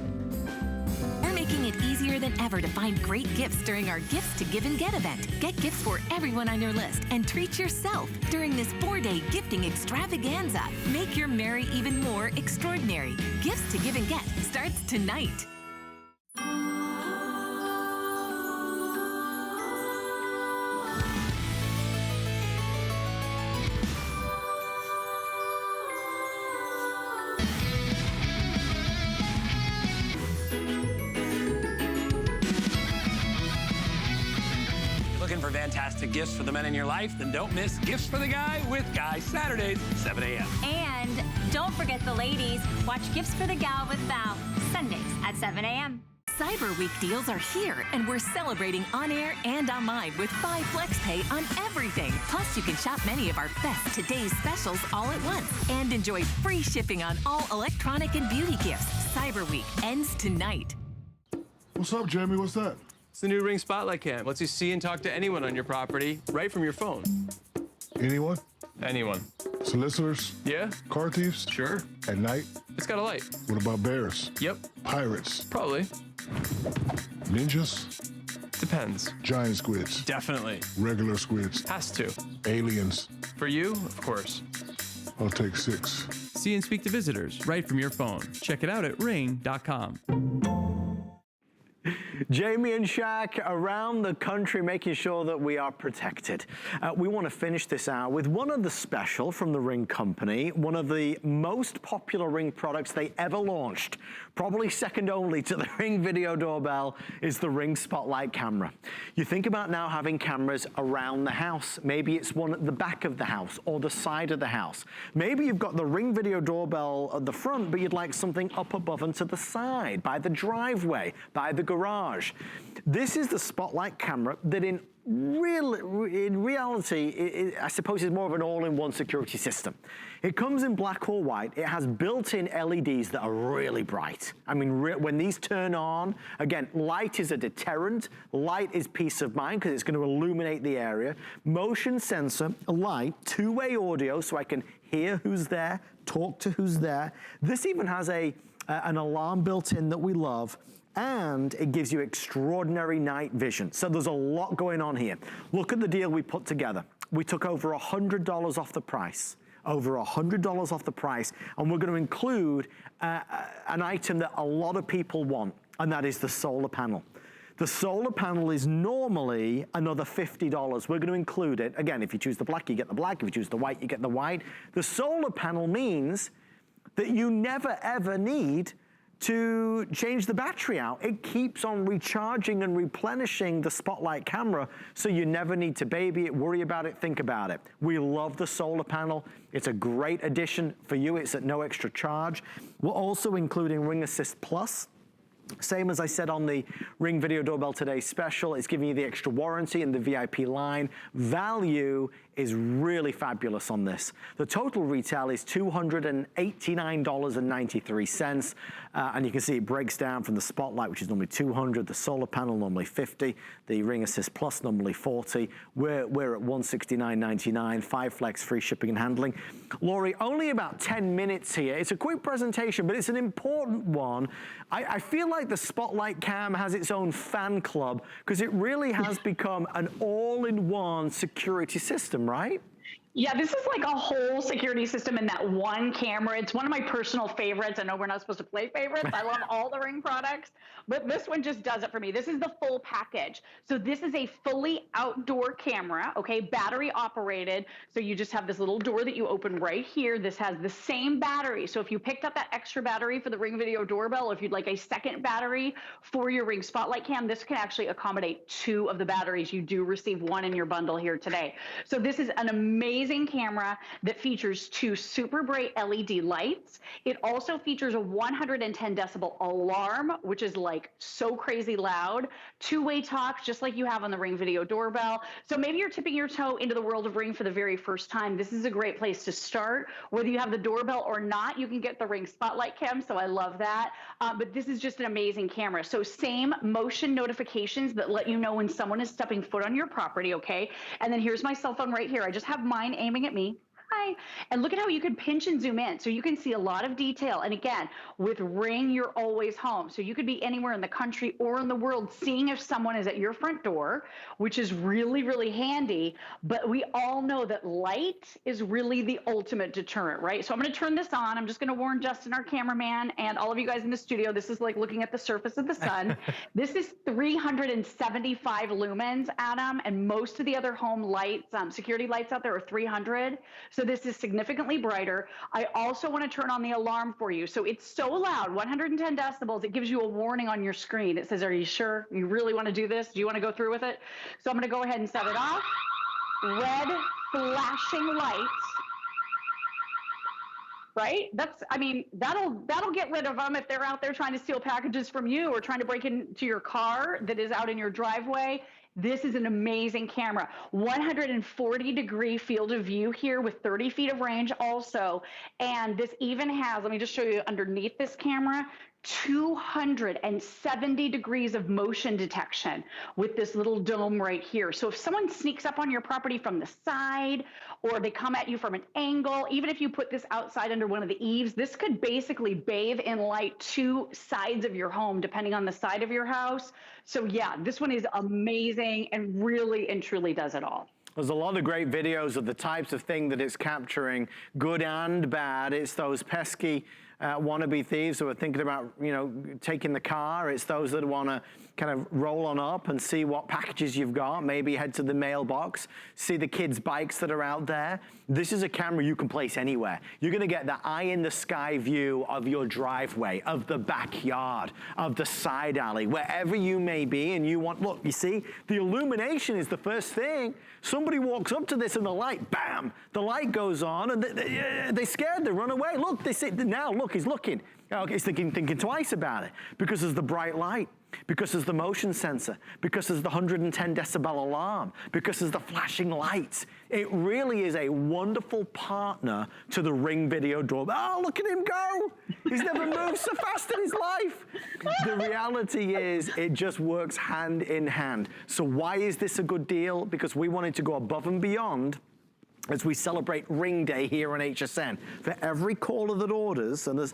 We're making it easier than ever to find great gifts during our Gifts to Give and Get event. Get gifts for everyone on your list and treat yourself during this 4-day gifting extravaganza. Make your Merry even more extraordinary. Gifts to Give and Get starts tonight.
For fantastic gifts for the men in your life, then don't miss Gifts for the Guy with Guy, Saturdays, 7 a.m.
And don't forget the ladies, watch Gifts for the Gal with Val, Sundays at 7 a.m.
Cyber Week deals are here, and we're celebrating on air and online with 5 Flex Pay on everything. Plus, you can shop many of our best today's specials all at once and enjoy free shipping on all electronic and beauty gifts. Cyber Week ends tonight.
What's up, Jamie? What's that?
It's the new Ring Spotlight Cam. Lets you see and talk to anyone on your property right from your phone.
Anyone?
Anyone.
Solicitors?
Yeah.
Car thieves?
Sure.
At night?
It's got a light.
What about bears?
Yep.
Pirates?
Probably.
Ninjas?
Depends.
Giant squids?
Definitely.
Regular squids?
Has to.
Aliens?
For you, of course.
I'll take 6.
See and speak to visitors right from your phone. Check it out at ring.com.
Jamie and Shaq around the country making sure that we are protected. We want to finish this hour with one of the special from the Ring company, one of the most popular Ring products they ever launched. Probably second only to the Ring video doorbell is the Ring Spotlight camera. You think about now having cameras around the house. Maybe it's one at the back of the house or the side of the house. Maybe you've got the Ring video doorbell at the front, but you'd like something up above and to the side, by the driveway, by the garage. This is the Spotlight camera that in reality, I suppose is more of an all-in-one security system. It comes in black or white. It has built-in LEDs that are really bright. I mean, when these turn on, again, light is a deterrent. Light is peace of mind because it's going to illuminate the area. Motion sensor, light, two-way audio so I can hear who's there, talk to who's there. This even has an alarm built in that we love. And it gives you extraordinary night vision. So there's a lot going on here. Look at the deal we put together. We took over $100 off the price. Over $100 off the price. And we're going to include an item that a lot of people want, and that is the solar panel. The solar panel is normally another $50. We're going to include it. Again, if you choose the black, you get the black. If you choose the white, you get the white. The solar panel means that you never, ever need to change the battery out. It keeps on recharging and replenishing the Spotlight camera, so you never need to baby it, worry about it, think about it. We love the solar panel. It's a great addition for you. It's at no extra charge. We're also including Ring Assist Plus. Same as I said on the Ring Video Doorbell Today special, it's giving you the extra warranty and the VIP line. Value is really fabulous on this. The total retail is $289.93. And you can see it breaks down from the Spotlight, which is normally $200, the solar panel normally $50, the Ring Assist Plus normally $40. We're at $169.99, 5 flex, free shipping and handling. Laurie, only about 10 minutes here. It's a quick presentation, but it's an important one. I feel like the Spotlight Cam has its own fan club because it really has become an all-in-one security system, right?
Yeah, this is like a whole security system in that one camera. It's one of my personal favorites. I know we're not supposed to play favorites. I love all the Ring products, but this one just does it for me. This is the full package. So this is a fully outdoor camera, okay, battery operated. So you just have this little door that you open right here. This has the same battery. So if you picked up that extra battery for the Ring Video Doorbell, if you'd like a second battery for your Ring Spotlight Cam, this can actually accommodate 2 of the batteries. You do receive 1 in your bundle here today. So this is an amazing camera that features 2 super bright LED lights. It also features a 110 decibel alarm, which is like so crazy loud. 2-way talk, just like you have on the Ring Video Doorbell. So maybe you're tipping your toe into the world of Ring for the very first time. This is a great place to start. Whether you have the doorbell or not, you can get the Ring Spotlight Cam, so I love that. But this is just an amazing camera. So same motion notifications that let you know when someone is stepping foot on your property, okay? And then here's my cell phone right here. I just have mine aiming at me. Hi. And look at how you can pinch and zoom in. So you can see a lot of detail. And again, with Ring, you're always home. So you could be anywhere in the country or in the world seeing if someone is at your front door, which is really, really handy. But we all know that light is really the ultimate deterrent, right? So I'm going to turn this on. I'm just going to warn Justin, our cameraman, and all of you guys in the studio, this is like looking at the surface of the sun. This is 375 lumens, Adam, and most of the other home lights, security lights out there are 300. So this is significantly brighter. I also want to turn on the alarm for you. So it's so loud, 110 decibels, it gives you a warning on your screen. It says, are you sure you really want to do this? Do you want to go through with it? So I'm going to go ahead and set it off. Red flashing lights. right? I mean, that'll get rid of them if they're out there trying to steal packages from you or trying to break into your car that is out in your driveway. This is an amazing camera. 140-degree field of view here with 30 feet of range also. And this even has, let me just show you underneath this camera, 270 degrees of motion detection with this little dome right here. So if someone sneaks up on your property from the side or they come at you from an angle, even if you put this outside under one of the eaves, this could basically bathe in light 2 sides of your home, depending on the side of your house. So yeah, this one is amazing and really and truly does it all.
There's a lot of great videos of the types of thing that it's capturing, good and bad. It's those pesky wannabe thieves who are thinking about, you know, taking the car. It's those that want to kind of roll on up and see what packages you've got, maybe head to the mailbox, see the kids' bikes that are out there. This is a camera you can place anywhere. You're gonna get the eye in the sky view of your driveway, of the backyard, of the side alley, wherever you may be, and you want, look, you see, the illumination is the first thing. Somebody walks up to this and the light, bam, the light goes on and they're scared, they run away. Look, they sit, now look, he's looking. Okay, he's thinking twice about it because there's the bright light, because there's the motion sensor, because there's the 110 decibel alarm, because there's the flashing lights. It really is a wonderful partner to the Ring video doorbell. Oh, look at him go. He's never moved so fast in his life. The reality is it just works hand in hand. So why is this a good deal? Because we wanted to go above and beyond as we celebrate Ring Day here on HSN. For every caller that orders, and there's,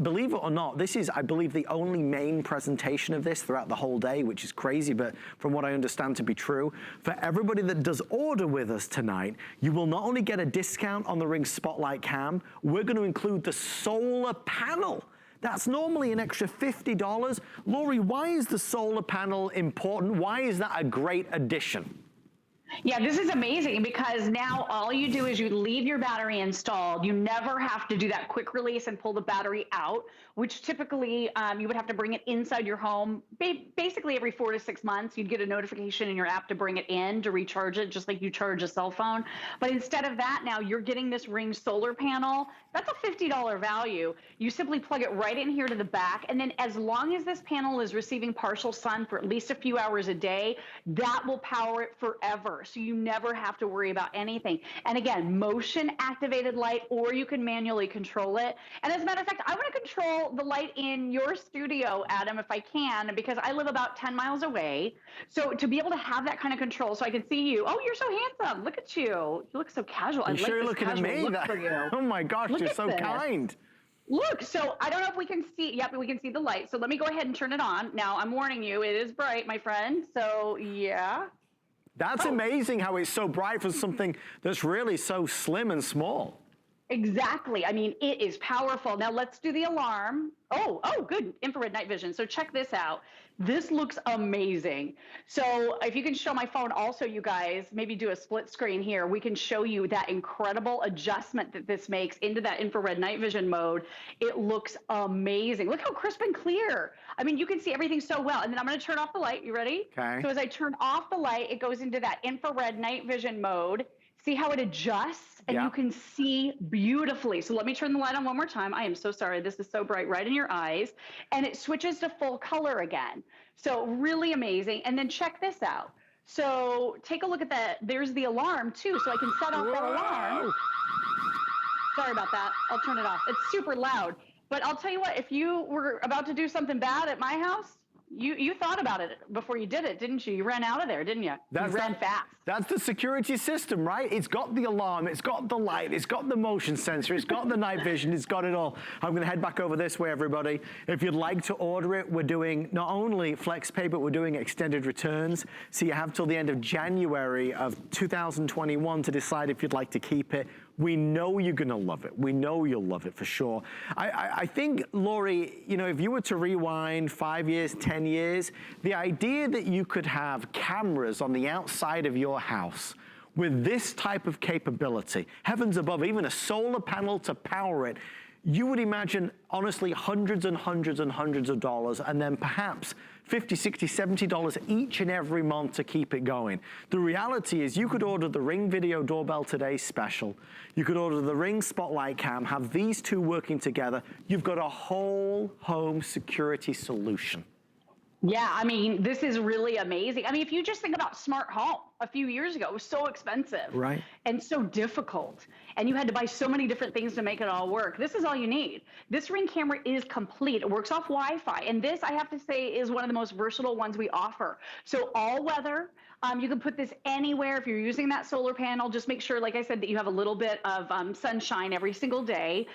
believe it or not, this is, I believe, the only main presentation of this throughout the whole day, which is crazy, but from what I understand to be true. For everybody that does order with us tonight, you will not only get a discount on the Ring Spotlight Cam, we're going to include the solar panel. That's normally an extra $50. Lori, why is the solar panel important? Why is that a great addition?
Yeah, this is amazing because now all you do is you leave your battery installed. You never have to do that quick release and pull the battery out, which typically you would have to bring it inside your home. Basically every 4 to 6 months, you'd get a notification in your app to bring it in to recharge it, just like you charge a cell phone. But instead of that, now you're getting this Ring solar panel. That's a $50 value. You simply plug it right in here to the back. And then as long as this panel is receiving partial sun for at least a few hours a day, that will power it forever. So you never have to worry about anything. And again, motion activated light, or you can manually control it. And as a matter of fact, I want to control the light in your studio, Adam, if I can, because I live about 10 miles away. So to be able to have that kind of control so I can see you. Oh, you're so handsome. Look at you. You look so casual.
I'm sure you're looking at me. Oh my gosh, you're so kind.
Look, so I don't know if we can see, yep, we can see the light. So let me go ahead and turn it on. Now, I'm warning you, it is bright, my friend. So yeah.
That's amazing how it's so bright for something that's really so slim and small.
Exactly. I mean, it is powerful. Now let's do the alarm. Oh, good. Infrared night vision. So check this out. This looks amazing. So if you can show my phone also, you guys, maybe do a split screen here. We can show you that incredible adjustment that this makes into that infrared night vision mode. It looks amazing. Look how crisp and clear. I mean, you can see everything so well. And then I'm going to turn off the light. You ready?
Okay.
So as I turn off the light, it goes into that infrared night vision mode. See how it adjusts, and you can see beautifully. So let me turn the light on one more time. I am so sorry. This is so bright right in your eyes. And it switches to full color again. So really amazing. And then check this out. So take a look at that. There's the alarm too. So I can set off that alarm. Sorry about that. I'll turn it off. It's super loud. But I'll tell you what, if you were about to do something bad at my house, you thought about it before you did it, didn't you? You ran out of there, didn't you? You ran fast.
That's the security system, right? It's got the alarm, it's got the light, it's got the motion sensor, it's got the night vision, it's got it all. I'm gonna head back over this way, everybody. If you'd like to order it, we're doing not only flex pay, but we're doing extended returns. So you have till the end of January of 2021 to decide if you'd like to keep it. We know you're gonna love it. We know you'll love it for sure. I think, Lori, you know, if you were to rewind 5 years, 10 years, the idea that you could have cameras on the outside of your house with this type of capability, heavens above, even a solar panel to power it, you would imagine, honestly, hundreds and hundreds and hundreds of dollars, and then perhaps $50, $60, $70 each and every month to keep it going. The reality is you could order the Ring Video Doorbell Today special. You could order the Ring Spotlight Cam, have these two working together. You've got a whole home security solution.
Yeah, I mean, this is really amazing. I mean, if you just think about smart home a few years ago, it was so expensive,
right,
and so difficult, and you had to buy so many different things to make it all work. This is all you need. This Ring camera is complete. It works off Wi-Fi, and this, I have to say, is one of the most versatile ones we offer. So all weather, you can put this anywhere. If you're using that solar panel, just make sure, like I said, that you have a little bit of sunshine every single day.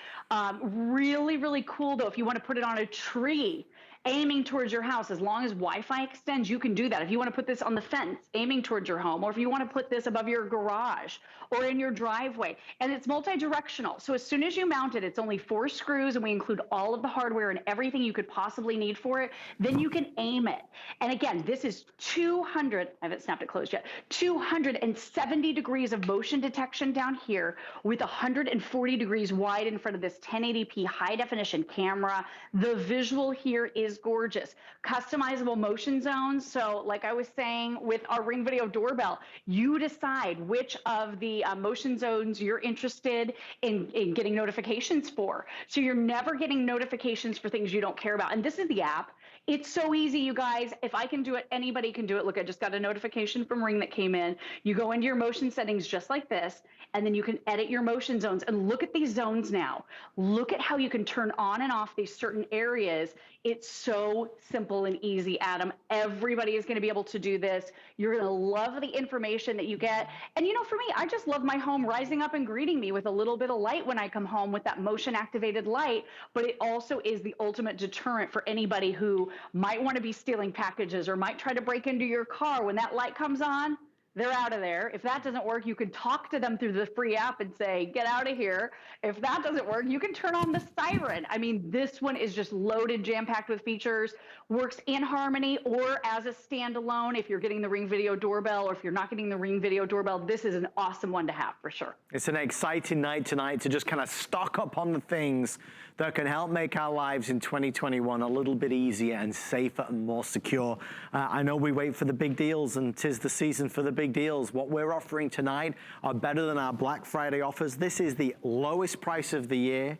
Really, really cool, though, if you want to put it on a tree, aiming towards your house. As long as Wi-Fi extends, you can do that. If you want to put this on the fence, aiming towards your home, or if you want to put this above your garage or in your driveway, and it's multi-directional. So as soon as you mount it, it's only 4 screws, and we include all of the hardware and everything you could possibly need for it. Then you can aim it. And again, this is 200, I haven't snapped it closed yet, 270 degrees of motion detection down here with 140 degrees wide in front of this 1080p high definition camera. The visual here is gorgeous. Customizable motion zones. So like I was saying with our Ring Video Doorbell, you decide which of the motion zones you're interested in getting notifications for. So you're never getting notifications for things you don't care about. And this is the app. It's so easy, you guys. If I can do it, anybody can do it. Look, I just got a notification from Ring that came in. You go into your motion settings just like this, and then you can edit your motion zones. And look at these zones now. Look at how you can turn on and off these certain areas. It's so simple and easy, Adam. Everybody is going to be able to do this. You're going to love the information that you get. And you know, for me, I just love my home rising up and greeting me with a little bit of light when I come home with that motion activated light. But it also is the ultimate deterrent for anybody who might want to be stealing packages or might try to break into your car. When that light comes on, they're out of there. If that doesn't work, you can talk to them through the free app and say, get out of here. If that doesn't work, you can turn on the siren. I mean, this one is just loaded, jam-packed with features, works in harmony or as a standalone. If you're getting the Ring Video Doorbell, or if you're not getting the Ring Video Doorbell, this is an awesome one to have for sure.
It's an exciting night tonight to just kind of stock up on the things that can help make our lives in 2021 a little bit easier and safer and more secure. I know we wait for the big deals, and 'tis the season for the big deals. What we're offering tonight are better than our Black Friday offers. This is the lowest price of the year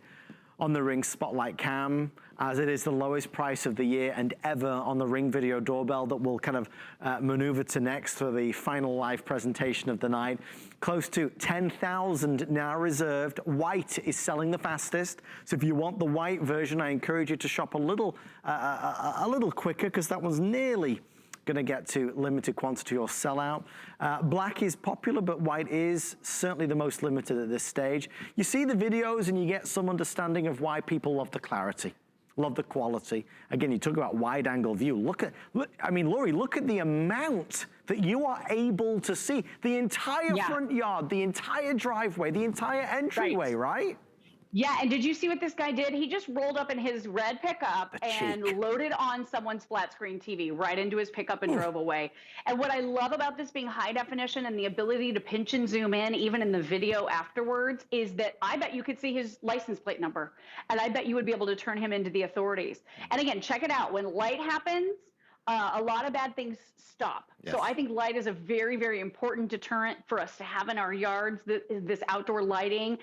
on the Ring Spotlight Cam, as it is the lowest price of the year and ever on the Ring Video Doorbell that we'll kind of maneuver to next for the final live presentation of the night. Close to 10,000 now reserved. White is selling the fastest. So if you want the white version, I encourage you to shop a little quicker, because that one's nearly going to get to limited quantity or sell out. Black is popular, but white is certainly the most limited at this stage. You see the videos and you get some understanding of why people love the clarity, love the quality. Again, you talk about wide angle view. I mean, Lori, look at the amount that you are able to see. The entire front yard, the entire driveway, the entire entryway, right?
Yeah, and did you see what this guy did? He just rolled up in his red pickup and loaded on someone's flat screen TV right into his pickup and drove away. And what I love about this being high definition and the ability to pinch and zoom in even in the video afterwards is that I bet you could see his license plate number, and I bet you would be able to turn him into the authorities. And again, check it out. When light happens, a lot of bad things stop. Yes. So I think light is a very, very important deterrent for us to have in our yards. This outdoor lighting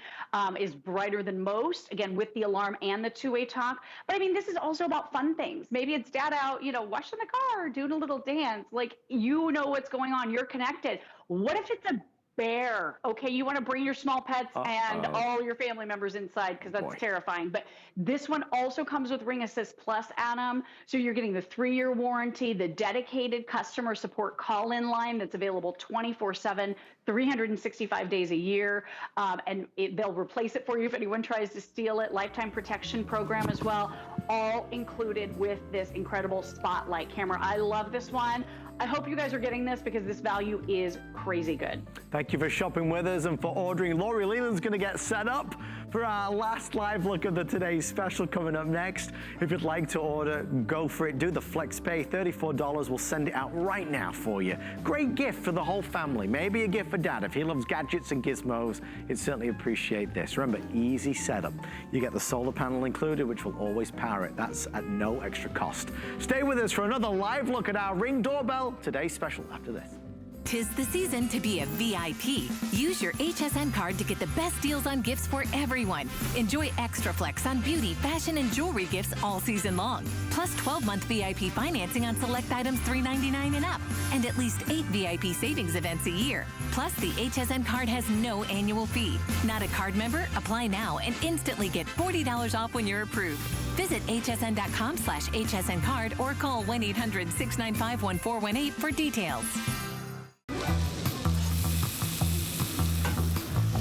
is brighter than most, again, with the alarm and the two-way talk. But I mean, this is also about fun things. Maybe it's dad out, you know, washing the car, doing a little dance. Like, you know what's going on. You're connected. What if it's a bear? Okay, you want to bring your small pets and all your family members inside, because that's terrifying. But this one also comes with Ring Assist Plus, Adam. So you're getting the 3-year warranty, the dedicated customer support call-in line that's available 24/7, 365 days a year. And they'll replace it for you if anyone tries to steal it. Lifetime protection program as well, all included with this incredible Spotlight camera. I love this one. I hope you guys are getting this because this value is crazy good.
Thank you for shopping with us and for ordering. Lori Leland's going to get set up for our last live look at the today's special coming up next. If you'd like to order, go for it. Do the flex pay, $34. We'll send it out right now for you. Great gift for the whole family. Maybe a gift for dad. If he loves gadgets and gizmos, he'd certainly appreciate this. Remember, easy setup. You get the solar panel included, which will always power it. That's at no extra cost. Stay with us for another live look at our Ring doorbell. Today's special after this.
'Tis the season to be a VIP. Use your HSN card to get the best deals on gifts for everyone. Enjoy extra flex on beauty, fashion, and jewelry gifts all season long. Plus 12-month VIP financing on select items $3.99 and up. And at least 8 VIP savings events a year. Plus, the HSN card has no annual fee. Not a card member? Apply now and instantly get $40 off when you're approved. Visit hsn.com/HSN card or call 1-800-695-1418 for details.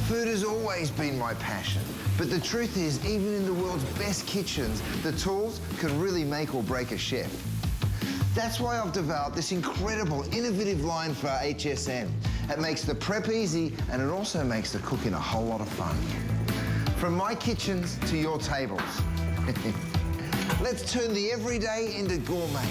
Food has always been my passion, but the truth is, even in the world's best kitchens, the tools can really make or break a chef. That's why I've developed this incredible, innovative line for HSN. It makes the prep easy, and it also makes the cooking a whole lot of fun. From my kitchens to your tables. Let's turn the everyday into gourmet.